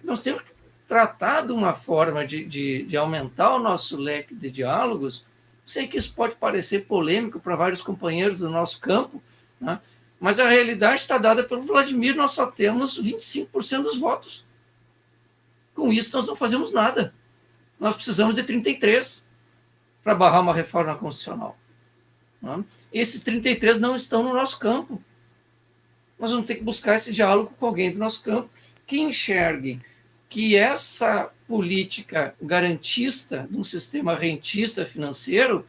nós temos que tratar de uma forma de aumentar o nosso leque de diálogos. Sei que isso pode parecer polêmico para vários companheiros do nosso campo, né? Mas a realidade está dada pelo Vladimir, nós só temos 25% dos votos. Com isso, nós não fazemos nada. Nós precisamos de 33 para barrar uma reforma constitucional. Né? Esses 33 não estão no nosso campo. Nós vamos ter que buscar esse diálogo com alguém do nosso campo que enxergue que essa política garantista de um sistema rentista financeiro,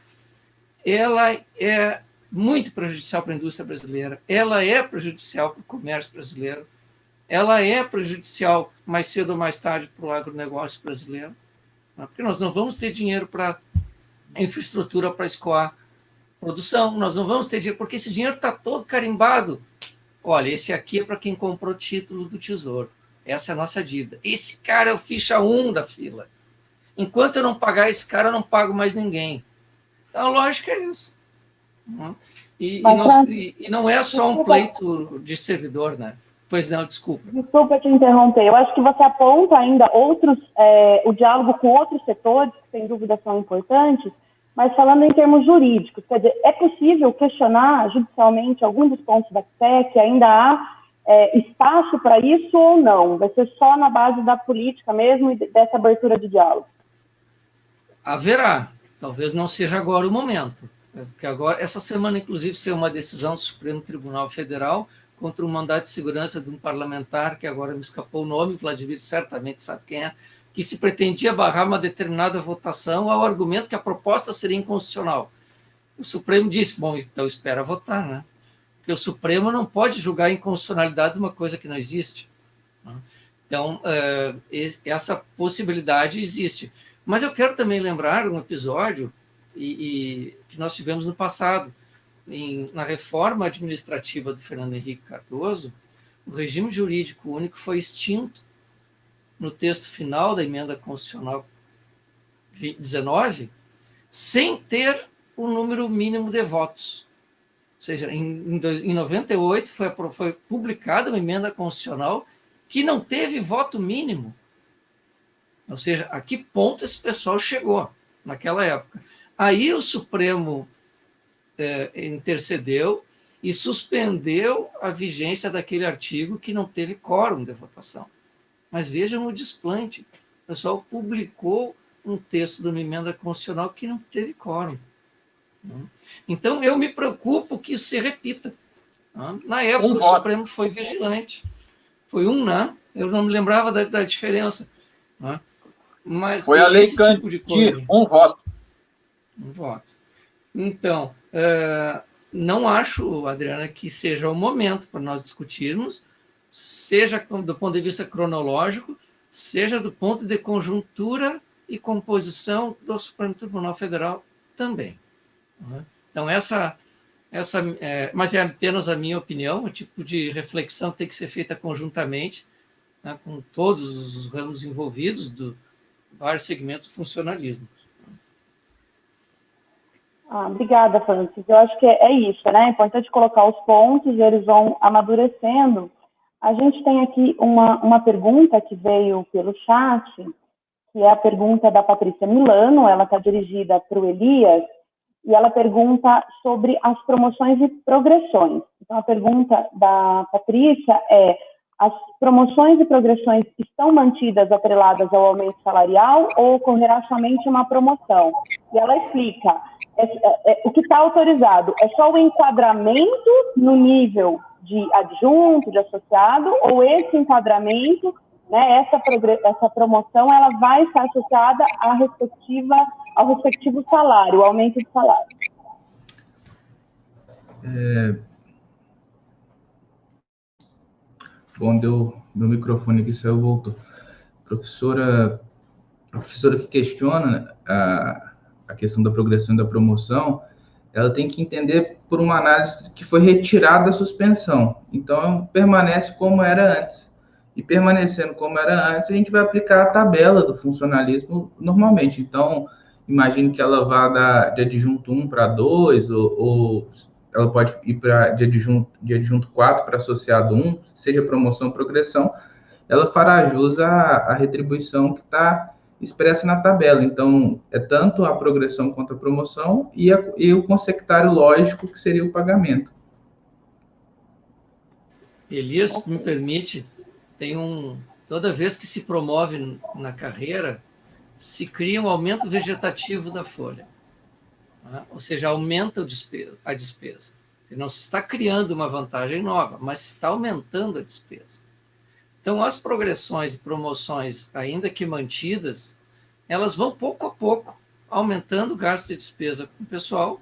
ela é muito prejudicial para a indústria brasileira, ela é prejudicial para o comércio brasileiro, ela é prejudicial mais cedo ou mais tarde para o agronegócio brasileiro, porque nós não vamos ter dinheiro para infraestrutura para escoar produção, nós não vamos ter dinheiro, porque esse dinheiro está todo carimbado. Olha, esse aqui é para quem comprou título do Tesouro. Essa é a nossa dívida. Esse cara é o ficha 1 da fila. Enquanto eu não pagar esse cara, eu não pago mais ninguém. Então, a lógica é isso. E não é só um pleito de servidor, né? Pois não, desculpa. Desculpa te interromper. Eu acho que você aponta ainda o diálogo com outros setores, que sem dúvida são importantes, mas falando em termos jurídicos, quer dizer, é possível questionar judicialmente algum dos pontos da PEC? Ainda há espaço para isso ou não? Vai ser só na base da política mesmo e dessa abertura de diálogo? Haverá. Talvez não seja agora o momento. Porque agora, essa semana, inclusive, saiu uma decisão do Supremo Tribunal Federal contra um mandato de segurança de um parlamentar, que agora me escapou o nome, Vladimir certamente sabe quem é, que se pretendia barrar uma determinada votação ao argumento que a proposta seria inconstitucional. O Supremo disse, bom, então espera votar, né? Porque o Supremo não pode julgar a inconstitucionalidade de uma coisa que não existe. Então, essa possibilidade existe. Mas eu quero também lembrar um episódio que nós tivemos no passado. Na reforma administrativa do Fernando Henrique Cardoso, o regime jurídico único foi extinto no texto final da emenda constitucional 19, sem ter o número mínimo de votos. Ou seja, em 98 foi publicada uma emenda constitucional que não teve voto mínimo. Ou seja, a que ponto esse pessoal chegou naquela época? Aí o Supremo intercedeu e suspendeu a vigência daquele artigo que não teve quórum de votação. Mas vejam o desplante. O pessoal publicou um texto de uma emenda constitucional que não teve quórum. Então, eu me preocupo que isso se repita. Na época, o Supremo foi vigilante. Foi né? Eu não me lembrava da diferença. Mas foi a lei Candir, tipo de coisa. Um voto. Um voto. Então, não acho, Adriana, que seja o momento para nós discutirmos, seja do ponto de vista cronológico, seja do ponto de conjuntura e composição do Supremo Tribunal Federal também. Então, mas é apenas a minha opinião, o tipo de reflexão tem que ser feita conjuntamente, né, com todos os ramos envolvidos do vários segmentos do funcionalismo. Obrigada, Francis. Eu acho que é isso, né? É importante colocar os pontos, eles vão amadurecendo. A gente tem aqui uma pergunta que veio pelo chat, que é a pergunta da Patrícia Milano, ela está dirigida para o Elias, e ela pergunta sobre as promoções e progressões. Então, a pergunta da Patrícia é: as promoções e progressões estão mantidas atreladas ao aumento salarial ou ocorrerá somente uma promoção? E ela explica, o que está autorizado é só o enquadramento no nível de adjunto, de associado, ou esse enquadramento, né, essa promoção, ela vai estar associada ao respectivo salário, ao aumento de salário? Bom, meu microfone aqui saiu, voltou. A professora que questiona a questão da progressão e da promoção, ela tem que entender por uma análise que foi retirada a suspensão. Então, permanece como era antes. E permanecendo como era antes, a gente vai aplicar a tabela do funcionalismo normalmente. Então, imagine que ela vá de adjunto 1 para 2, ou ela pode ir de adjunto 4 para associado 1, seja promoção ou progressão, ela fará jus à retribuição que está expressa na tabela. Então, é tanto a progressão quanto a promoção e o consectário lógico, que seria o pagamento. Elias, me permite, toda vez que se promove na carreira, se cria um aumento vegetativo da folha. Ou seja, aumenta a despesa. Não se está criando uma vantagem nova, mas se está aumentando a despesa. Então, as progressões e promoções, ainda que mantidas, elas vão pouco a pouco aumentando o gasto e despesa com o pessoal,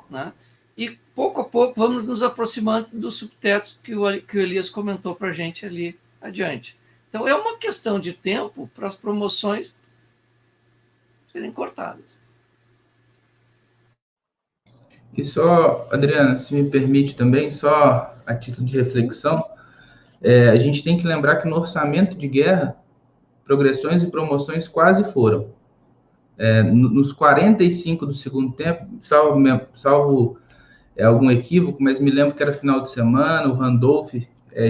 né? E pouco a pouco vamos nos aproximando do subteto que o Elias comentou para a gente ali adiante. Então, é uma questão de tempo para as promoções serem cortadas. E só, Adriana, se me permite também, só a título de reflexão, a gente tem que lembrar que no orçamento de guerra, progressões e promoções quase foram. Nos 45 do segundo tempo, salvo algum equívoco, mas me lembro que era final de semana, o Randolph,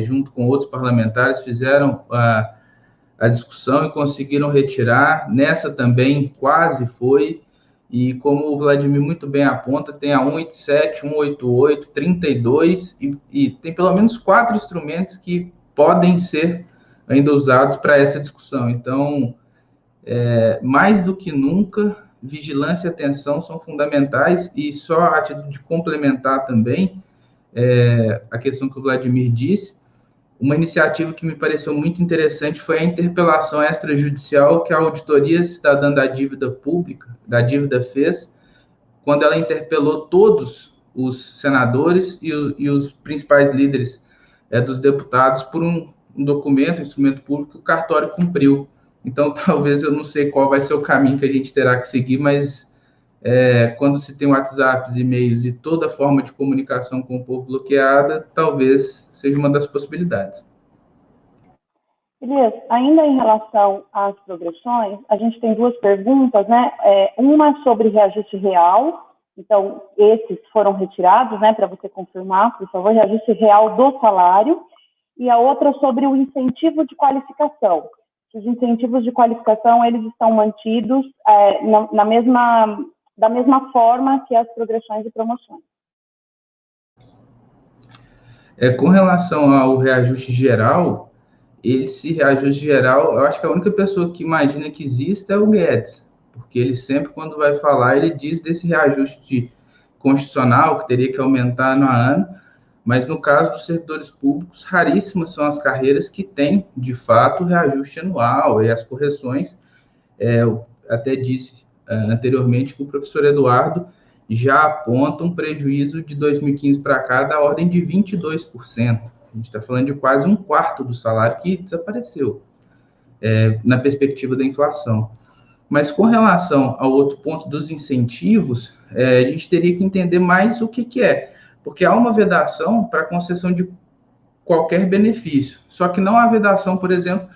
junto com outros parlamentares, fizeram a discussão e conseguiram retirar. Nessa também quase foi, e como o Vladimir muito bem aponta, tem a 187, 188, 32, e tem pelo menos 4 instrumentos que podem ser ainda usados para essa discussão. Então, mais do que nunca, vigilância e atenção são fundamentais, e só a título de complementar também a questão que o Vladimir disse, uma iniciativa que me pareceu muito interessante foi a interpelação extrajudicial que a Auditoria Cidadã da Dívida Pública, da Dívida, fez, quando ela interpelou todos os senadores e os principais líderes dos deputados por um documento, um instrumento público que o cartório cumpriu. Então, talvez, eu não sei qual vai ser o caminho que a gente terá que seguir, mas quando se tem WhatsApps, e-mails e toda forma de comunicação com o povo bloqueada, talvez seja uma das possibilidades. Elias, ainda em relação às progressões, a gente tem 2 perguntas, né? Uma sobre reajuste real, então esses foram retirados, né? Para você confirmar, por favor, reajuste real do salário, e a outra sobre o incentivo de qualificação. Os incentivos de qualificação, eles estão mantidos da mesma forma que as progressões e promoções. Com relação ao reajuste geral, esse reajuste geral, eu acho que a única pessoa que imagina que existe é o Guedes, porque ele sempre, quando vai falar, ele diz desse reajuste constitucional, que teria que aumentar no ano, mas no caso dos servidores públicos, raríssimas são as carreiras que têm, de fato, reajuste anual, e as correções, eu até disse anteriormente que o professor Eduardo já aponta um prejuízo de 2015 para cá da ordem de 22%. A gente está falando de quase 1/4 do salário que desapareceu, na perspectiva da inflação. Mas com relação ao outro ponto dos incentivos, a gente teria que entender mais o que é, porque há uma vedação para concessão de qualquer benefício, só que não há vedação, por exemplo,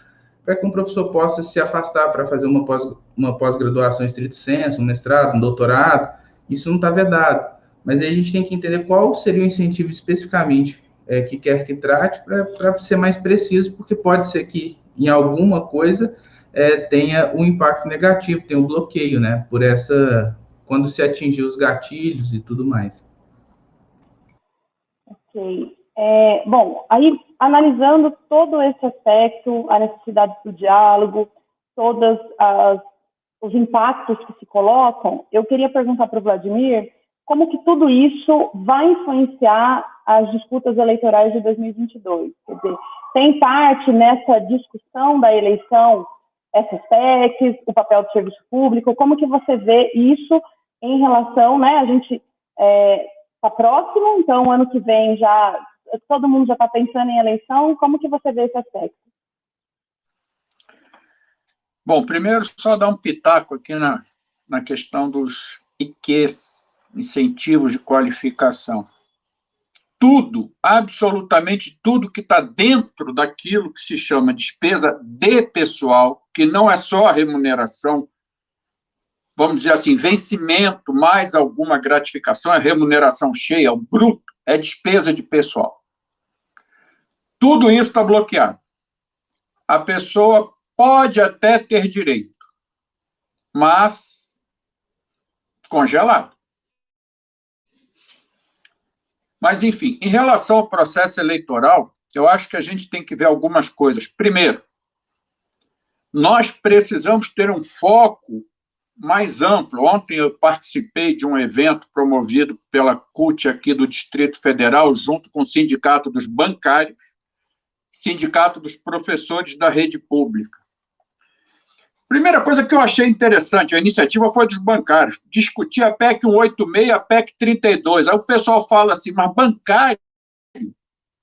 para que um professor possa se afastar para fazer uma pós-graduação estrito sensu, um mestrado, um doutorado. Isso não está vedado, mas aí a gente tem que entender qual seria o incentivo especificamente que quer que trate para ser mais preciso, porque pode ser que em alguma coisa tenha um impacto negativo, tenha um bloqueio, né, quando se atingir os gatilhos e tudo mais. Ok. Bom, aí, analisando todo esse aspecto, a necessidade do diálogo, todos os impactos que se colocam, eu queria perguntar para o Vladimir como que tudo isso vai influenciar as disputas eleitorais de 2022. Quer dizer, tem parte nessa discussão da eleição, essas PECs, o papel do serviço público, como que você vê isso em relação, né, a gente está próximo, então ano que vem todo mundo já está pensando em eleição, como que você vê esse aspecto? Bom, primeiro só dar um pitaco aqui na questão dos IQs, incentivos de qualificação. Tudo, absolutamente tudo que está dentro daquilo que se chama despesa de pessoal, que não é só a remuneração, vamos dizer assim, vencimento mais alguma gratificação, é remuneração cheia, o bruto, é despesa de pessoal. Tudo isso está bloqueado. A pessoa pode até ter direito, mas congelado. Mas, enfim, em relação ao processo eleitoral, eu acho que a gente tem que ver algumas coisas. Primeiro, nós precisamos ter um foco mais amplo. Ontem eu participei de um evento promovido pela CUT aqui do Distrito Federal, junto com o Sindicato dos Bancários, Sindicato dos Professores da Rede Pública. Primeira coisa que eu achei interessante, a iniciativa foi dos bancários, discutir a PEC 186, a PEC 32. Aí o pessoal fala assim, mas bancário,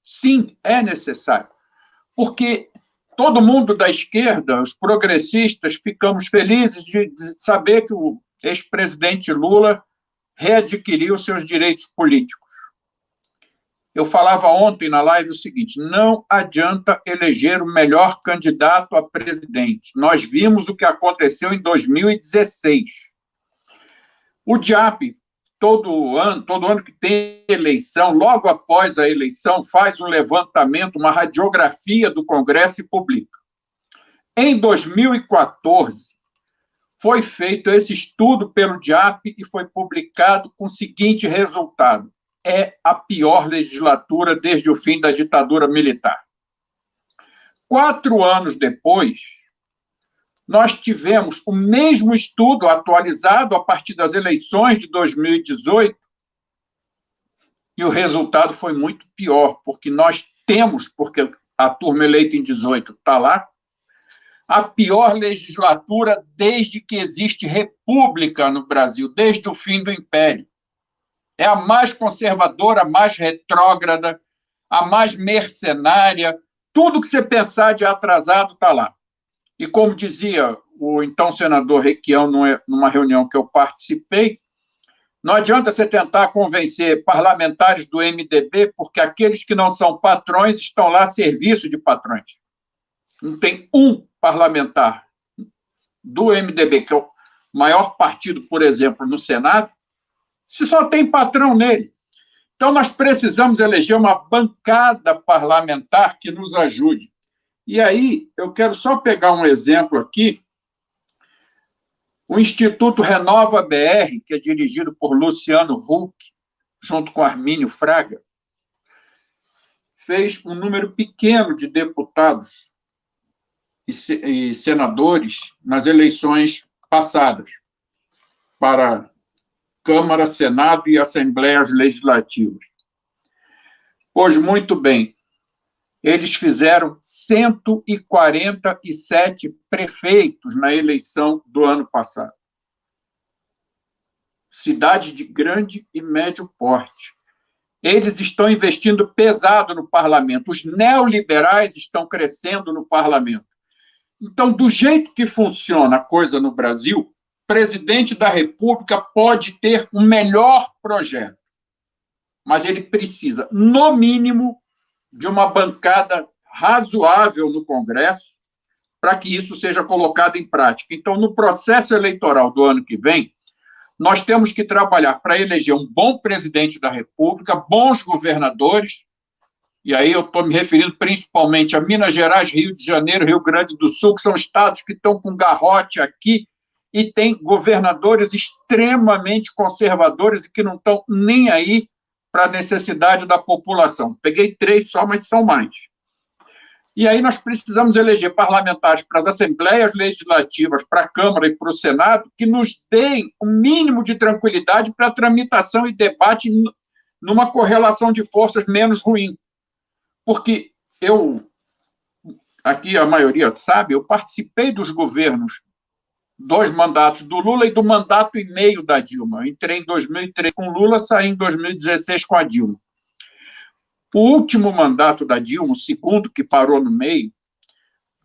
sim, é necessário. Porque todo mundo da esquerda, os progressistas, ficamos felizes de saber que o ex-presidente Lula readquiriu seus direitos políticos. Eu falava ontem na live o seguinte: não adianta eleger o melhor candidato a presidente. Nós vimos o que aconteceu em 2016. O DIAP, todo ano que tem eleição, logo após a eleição, faz um levantamento, uma radiografia do Congresso e publica. Em 2014, foi feito esse estudo pelo DIAP e foi publicado com o seguinte resultado: é a pior legislatura desde o fim da ditadura militar. 4 anos depois, nós tivemos o mesmo estudo atualizado a partir das eleições de 2018 e o resultado foi muito pior, porque porque a turma eleita em 18 está lá, a pior legislatura desde que existe república no Brasil, desde o fim do Império. É a mais conservadora, a mais retrógrada, a mais mercenária. Tudo que você pensar de atrasado está lá. E como dizia o então senador Requião numa reunião que eu participei, não adianta você tentar convencer parlamentares do MDB, porque aqueles que não são patrões estão lá a serviço de patrões. Não tem um parlamentar do MDB, que é o maior partido, por exemplo, no Senado, se só tem patrão nele. Então, nós precisamos eleger uma bancada parlamentar que nos ajude. E aí, eu quero só pegar um exemplo aqui. O Instituto Renova BR, que é dirigido por Luciano Huck, junto com Armínio Fraga, fez um número pequeno de deputados e senadores nas eleições passadas para Câmara, Senado e Assembleias Legislativas. Pois, muito bem, eles fizeram 147 prefeitos na eleição do ano passado. Cidade de grande e médio porte. Eles estão investindo pesado no parlamento. Os neoliberais estão crescendo no parlamento. Então, do jeito que funciona a coisa no Brasil, o presidente da República pode ter o melhor projeto, mas ele precisa, no mínimo, de uma bancada razoável no Congresso para que isso seja colocado em prática. Então, no processo eleitoral do ano que vem, nós temos que trabalhar para eleger um bom presidente da República, bons governadores, e aí eu estou me referindo principalmente a Minas Gerais, Rio de Janeiro, Rio Grande do Sul, que são estados que estão com garrote aqui e tem governadores extremamente conservadores e que não estão nem aí para a necessidade da população. Peguei 3 só, mas são mais. E aí nós precisamos eleger parlamentares para as assembleias legislativas, para a Câmara e para o Senado, que nos deem o mínimo de tranquilidade para a tramitação e debate numa correlação de forças menos ruim. Porque aqui a maioria sabe, eu participei dos governos, 2 mandatos do Lula e do mandato e meio da Dilma. Eu entrei em 2003 com o Lula, saí em 2016 com a Dilma. O último mandato da Dilma, o segundo que parou no meio,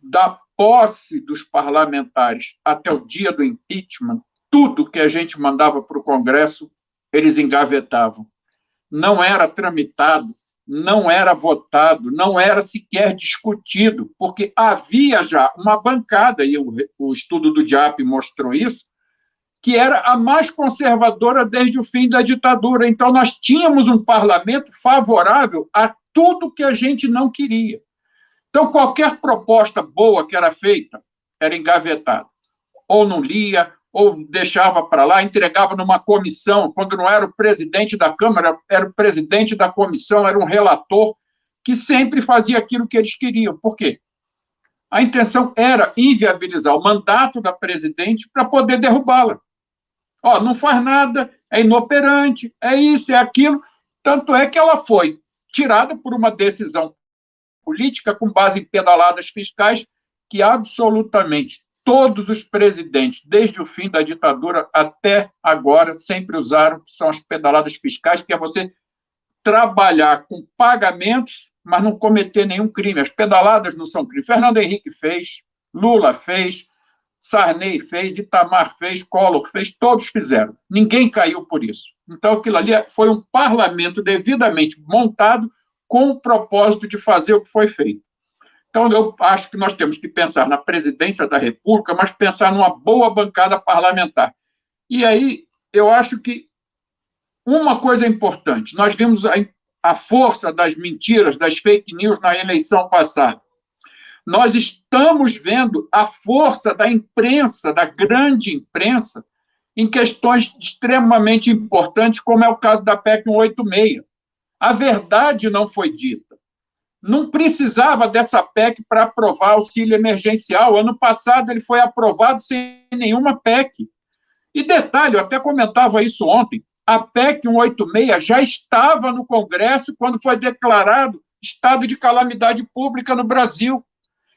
da posse dos parlamentares até o dia do impeachment, tudo que a gente mandava para o Congresso, eles engavetavam. Não era tramitado, não era votado, não era sequer discutido, porque havia já uma bancada, e o estudo do DIAP mostrou isso, que era a mais conservadora desde o fim da ditadura. Então, nós tínhamos um parlamento favorável a tudo que a gente não queria. Então, qualquer proposta boa que era feita era engavetada. Ou não lia, ou deixava para lá, entregava numa comissão, quando não era o presidente da Câmara, era o presidente da comissão, era um relator, que sempre fazia aquilo que eles queriam. Por quê? A intenção era inviabilizar o mandato da presidente para poder derrubá-la. Não faz nada, é inoperante, é isso, é aquilo. Tanto é que ela foi tirada por uma decisão política com base em pedaladas fiscais que absolutamente todos os presidentes, desde o fim da ditadura até agora, sempre usaram, que são as pedaladas fiscais, que é você trabalhar com pagamentos, mas não cometer nenhum crime. As pedaladas não são crime. Fernando Henrique fez, Lula fez, Sarney fez, Itamar fez, Collor fez, todos fizeram. Ninguém caiu por isso. Então, aquilo ali foi um parlamento devidamente montado com o propósito de fazer o que foi feito. Então, eu acho que nós temos que pensar na presidência da República, mas pensar numa boa bancada parlamentar. E aí, eu acho que uma coisa importante, nós vimos a força das mentiras, das fake news na eleição passada. Nós estamos vendo a força da imprensa, da grande imprensa, em questões extremamente importantes, como é o caso da PEC 186. A verdade não foi dita. Não precisava dessa PEC para aprovar auxílio emergencial. Ano passado ele foi aprovado sem nenhuma PEC. E detalhe, eu até comentava isso ontem, a PEC 186 já estava no Congresso quando foi declarado estado de calamidade pública no Brasil.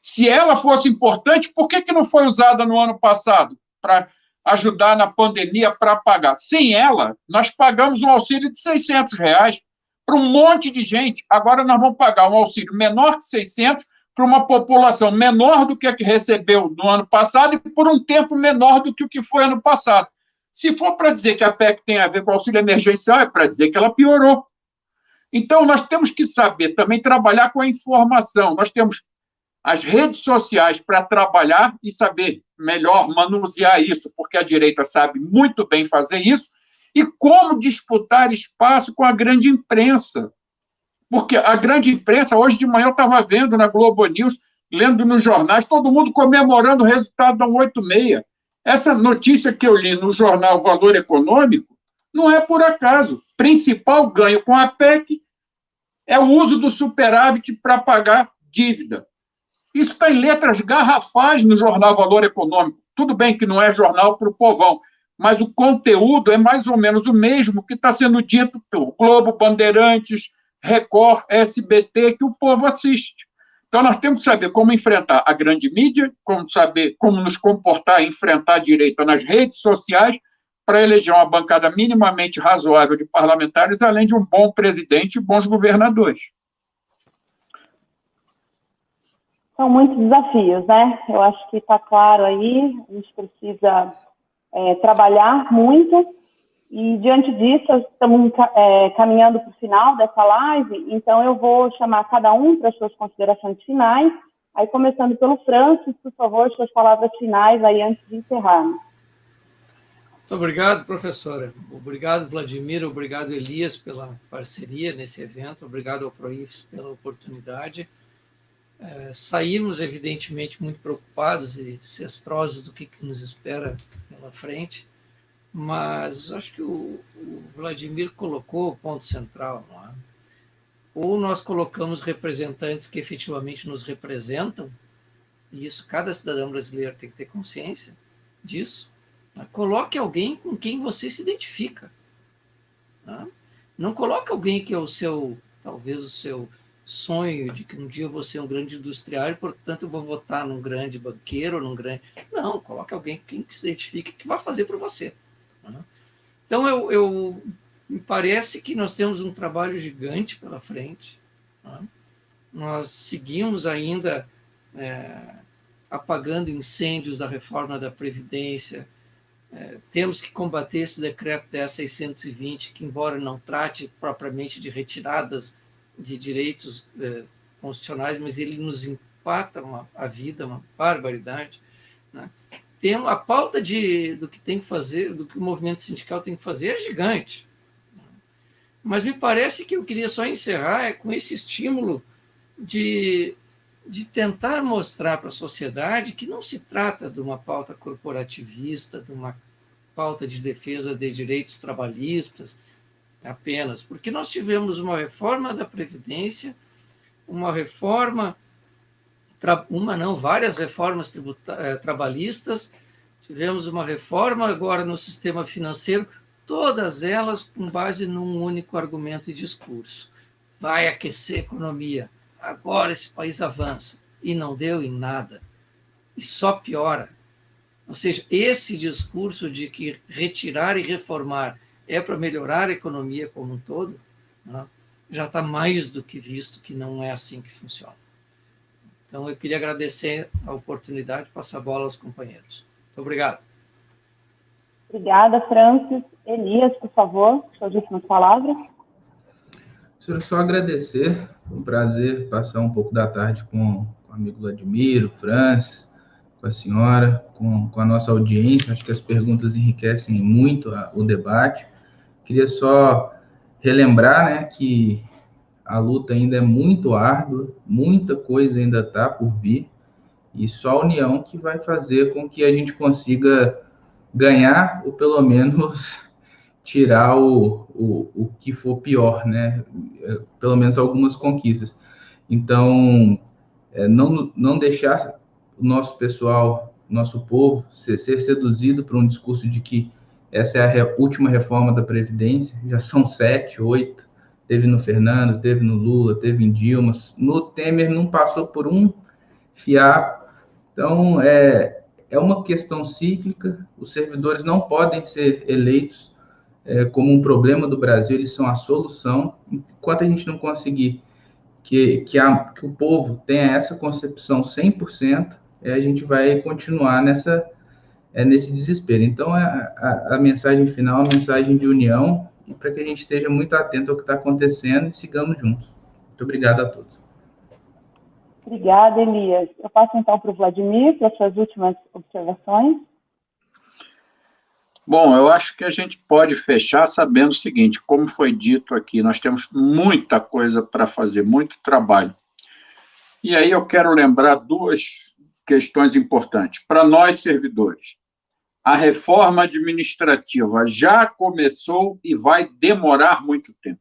Se ela fosse importante, por que não foi usada no ano passado para ajudar na pandemia, para pagar? Sem ela, nós pagamos um auxílio de R$600 para um monte de gente. Agora nós vamos pagar um auxílio menor que 600 para uma população menor do que a que recebeu no ano passado e por um tempo menor do que o que foi ano passado. Se for para dizer que a PEC tem a ver com auxílio emergencial, é para dizer que ela piorou. Então, nós temos que saber também trabalhar com a informação. Nós temos as redes sociais para trabalhar e saber melhor manusear isso, porque a direita sabe muito bem fazer isso, e como disputar espaço com a grande imprensa. Porque a grande imprensa, hoje de manhã eu estava vendo na Globo News, lendo nos jornais, todo mundo comemorando o resultado da 186. Essa notícia que eu li no jornal Valor Econômico não é por acaso. Principal ganho com a PEC é o uso do superávit para pagar dívida. Isso está em letras garrafais no jornal Valor Econômico. Tudo bem que não é jornal para o povão, mas o conteúdo é mais ou menos o mesmo que está sendo dito pelo Globo, Bandeirantes, Record, SBT, que o povo assiste. Então, nós temos que saber como enfrentar a grande mídia, como saber como nos comportar e enfrentar a direita nas redes sociais para eleger uma bancada minimamente razoável de parlamentares, além de um bom presidente e bons governadores. São muitos desafios, né? Eu acho que está claro aí, a gente precisa trabalhar muito, e diante disso, estamos caminhando para o final dessa live, então eu vou chamar cada um para as suas considerações finais, aí começando pelo Francis, por favor, suas palavras finais aí antes de encerrarmos. Muito obrigado, professora. Obrigado, Vladimir, obrigado, Elias, pela parceria nesse evento, obrigado ao Proifes pela oportunidade. Saímos, evidentemente, muito preocupados e cestrosos do que nos espera pela frente, mas acho que o Vladimir colocou o ponto central, não é? Ou nós colocamos representantes que efetivamente nos representam, e isso cada cidadão brasileiro tem que ter consciência disso, né? Coloque alguém com quem você se identifica, né? Não coloque alguém que é talvez o seu sonho de que um dia eu vou ser um grande industrial e, portanto, eu vou votar num grande banqueiro, num grande... Não, coloque alguém que se identifique, que vai fazer por você. Né? Então, me parece que nós temos um trabalho gigante pela frente. Né? Nós seguimos ainda apagando incêndios da reforma da Previdência. Temos que combater esse decreto 10.620, que, embora não trate propriamente de retiradas de direitos constitucionais, mas ele nos empata a vida, uma barbaridade. Né? A pauta do que tem que fazer, do que o movimento sindical tem que fazer é gigante. Mas me parece que eu queria só encerrar com esse estímulo de tentar mostrar para a sociedade que não se trata de uma pauta corporativista, de uma pauta de defesa de direitos trabalhistas, apenas, porque nós tivemos uma reforma da Previdência, várias reformas trabalhistas, tivemos uma reforma agora no sistema financeiro, todas elas com base num único argumento e discurso. Vai aquecer a economia, agora esse país avança, e não deu em nada, e só piora. Ou seja, esse discurso de que retirar e reformar é para melhorar a economia como um todo, né, já está mais do que visto que não é assim que funciona. Então, eu queria agradecer a oportunidade de passar a bola aos companheiros. Obrigado. Obrigada, Francis. Elias, por favor, suas últimas palavras. Senhor, só agradecer. Foi um prazer passar um pouco da tarde com o amigo Vladimir, Francis, com a senhora, com a nossa audiência. Acho que as perguntas enriquecem muito o debate. Queria só relembrar, né, que a luta ainda é muito árdua, muita coisa ainda está por vir, e só a união que vai fazer com que a gente consiga ganhar, ou pelo menos tirar o que for pior, né? Pelo menos algumas conquistas. Então, não deixar o nosso pessoal, nosso povo, ser seduzido por um discurso de que essa é a última reforma da Previdência. Já são 7, 8, teve no Fernando, teve no Lula, teve em Dilma, no Temer não passou por um fiapo. Então, é uma questão cíclica, os servidores não podem ser eleitos como um problema do Brasil, eles são a solução. Enquanto a gente não conseguir que o povo tenha essa concepção 100%, a gente vai continuar nesse desespero. Então, a mensagem final é uma mensagem de união, e para que a gente esteja muito atento ao que está acontecendo e sigamos juntos. Muito obrigado a todos. Obrigada, Elias. Eu passo então para o Vladimir, para as suas últimas observações. Bom, eu acho que a gente pode fechar sabendo o seguinte, como foi dito aqui, nós temos muita coisa para fazer, muito trabalho. E aí eu quero lembrar duas questões importantes. Para nós, servidores, a reforma administrativa já começou e vai demorar muito tempo.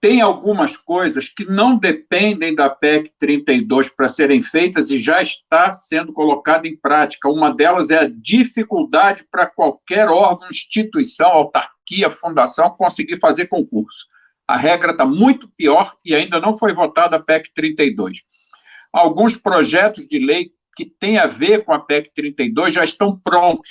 Tem algumas coisas que não dependem da PEC 32 para serem feitas e já está sendo colocada em prática. Uma delas é a dificuldade para qualquer órgão, instituição, autarquia, fundação conseguir fazer concurso. A regra está muito pior e ainda não foi votada a PEC 32. Alguns projetos de lei que têm a ver com a PEC 32 já estão prontos.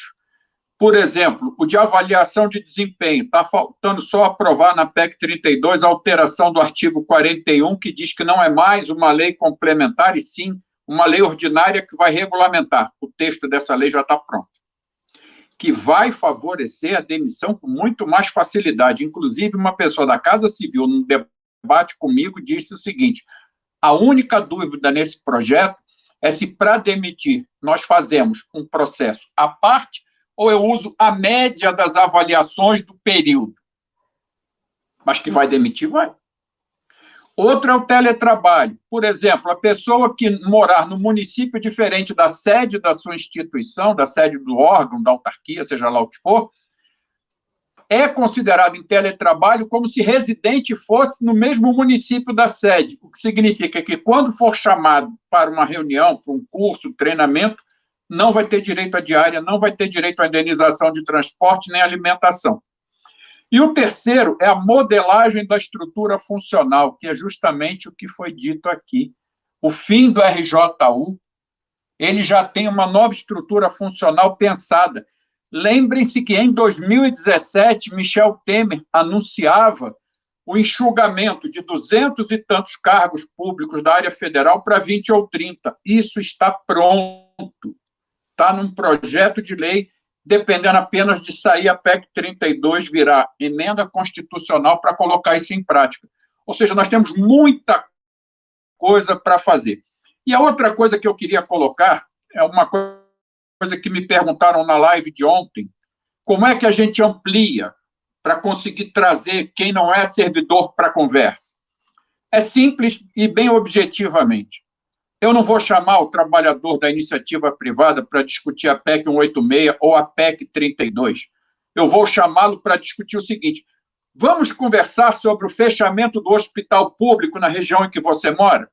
Por exemplo, o de avaliação de desempenho, está faltando só aprovar na PEC 32 a alteração do artigo 41, que diz que não é mais uma lei complementar, e sim uma lei ordinária que vai regulamentar. O texto dessa lei já está pronto. Que vai favorecer a demissão com muito mais facilidade. Inclusive, uma pessoa da Casa Civil, num debate comigo, disse o seguinte, a única dúvida nesse projeto é se, para demitir, nós fazemos um processo à parte ou eu uso a média das avaliações do período. Mas que vai demitir, vai. Outro é o teletrabalho. Por exemplo, a pessoa que morar no município diferente da sede da sua instituição, da sede do órgão, da autarquia, seja lá o que for, é considerado em teletrabalho como se residente fosse no mesmo município da sede, o que significa que, quando for chamado para uma reunião, para um curso, treinamento, não vai ter direito à diária, não vai ter direito à indenização de transporte nem alimentação. E o terceiro é a modelagem da estrutura funcional, que é justamente o que foi dito aqui. O fim do RJU, ele já tem uma nova estrutura funcional pensada. Lembrem-se que em 2017, Michel Temer anunciava o enxugamento de 200 e tantos cargos públicos da área federal para 20 ou 30. Isso está pronto. Está num projeto de lei, dependendo apenas de sair a PEC 32, virar emenda constitucional para colocar isso em prática. Ou seja, nós temos muita coisa para fazer. E a outra coisa que eu queria colocar é uma coisa que me perguntaram na live de ontem, como é que a gente amplia para conseguir trazer quem não é servidor para a conversa? É simples e bem objetivamente. Eu não vou chamar o trabalhador da iniciativa privada para discutir a PEC 186 ou a PEC 32. Eu vou chamá-lo para discutir o seguinte, vamos conversar sobre o fechamento do hospital público na região em que você mora?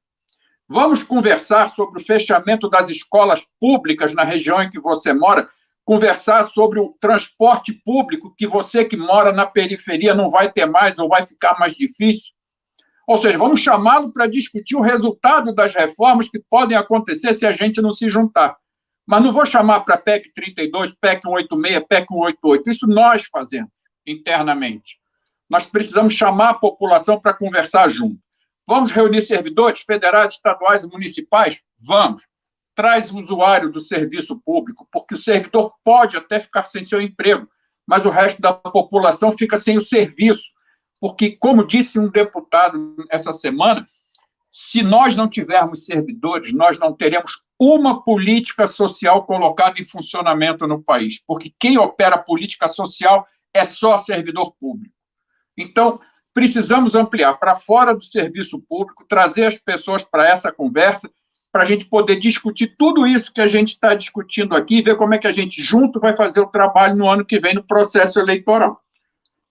Vamos conversar sobre o fechamento das escolas públicas na região em que você mora? Conversar sobre o transporte público que você que mora na periferia não vai ter mais ou vai ficar mais difícil? Ou seja, vamos chamá-lo para discutir o resultado das reformas que podem acontecer se a gente não se juntar. Mas não vou chamar para PEC 32, PEC 186, PEC 188. Isso nós fazemos internamente. Nós precisamos chamar a população para conversar junto. Vamos reunir servidores federais, estaduais e municipais? Vamos. traz o usuário do serviço público, porque o servidor pode até ficar sem seu emprego, mas o resto da população fica sem o serviço, porque, como disse um deputado essa semana, se nós não tivermos servidores, nós não teremos uma política social colocada em funcionamento no país, porque quem opera a política social é só servidor público. Então, precisamos ampliar para fora do serviço público, trazer as pessoas para essa conversa, para a gente poder discutir tudo isso que a gente está discutindo aqui e ver como é que a gente junto vai fazer o trabalho no ano que vem no processo eleitoral.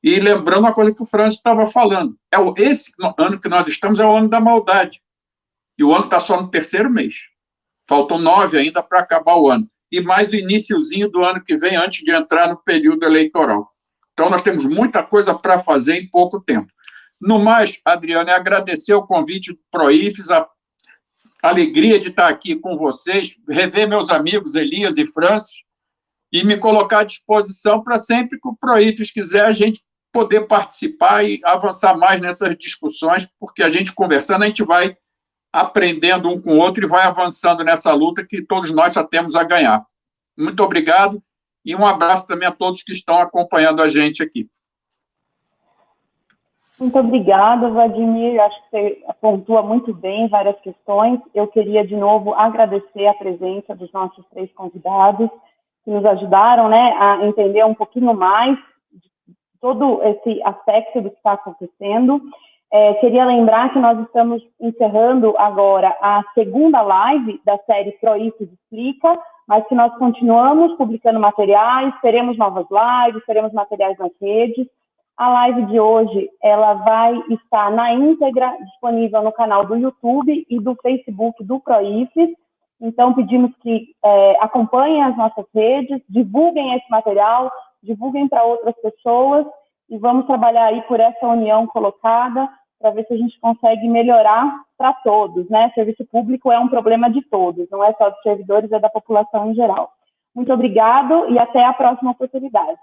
E lembrando uma coisa que o Francis estava falando, esse ano que nós estamos é o ano da maldade, e o ano está só no terceiro mês. Faltam 9 ainda para acabar o ano, e mais o iniciozinho do ano que vem, antes de entrar no período eleitoral. Então, nós temos muita coisa para fazer em pouco tempo. No mais, Adriana, é agradecer o convite do PROIFES, a alegria de estar aqui com vocês, rever meus amigos Elias e Francis, e me colocar à disposição para sempre que o PROIFES quiser a gente poder participar e avançar mais nessas discussões, porque a gente conversando, a gente vai aprendendo um com o outro e vai avançando nessa luta que todos nós só temos a ganhar. Muito obrigado e um abraço também a todos que estão acompanhando a gente aqui. Muito obrigada, Vladimir. Acho que você pontua muito bem várias questões. Eu queria, de novo, agradecer a presença dos nossos 3 convidados, que nos ajudaram, né, a entender um pouquinho mais de todo esse aspecto do que está acontecendo. Queria lembrar que nós estamos encerrando agora a segunda live da série PROIFES Explica, mas que nós continuamos publicando materiais, teremos novas lives, teremos materiais nas redes. A live de hoje, ela vai estar na íntegra disponível no canal do YouTube e do Facebook do PROIFES. Então, pedimos que acompanhem as nossas redes, divulguem esse material, divulguem para outras pessoas e vamos trabalhar aí por essa união colocada para ver se a gente consegue melhorar para todos, né? Serviço público é um problema de todos, não é só dos servidores, é da população em geral. Muito obrigado e até a próxima oportunidade.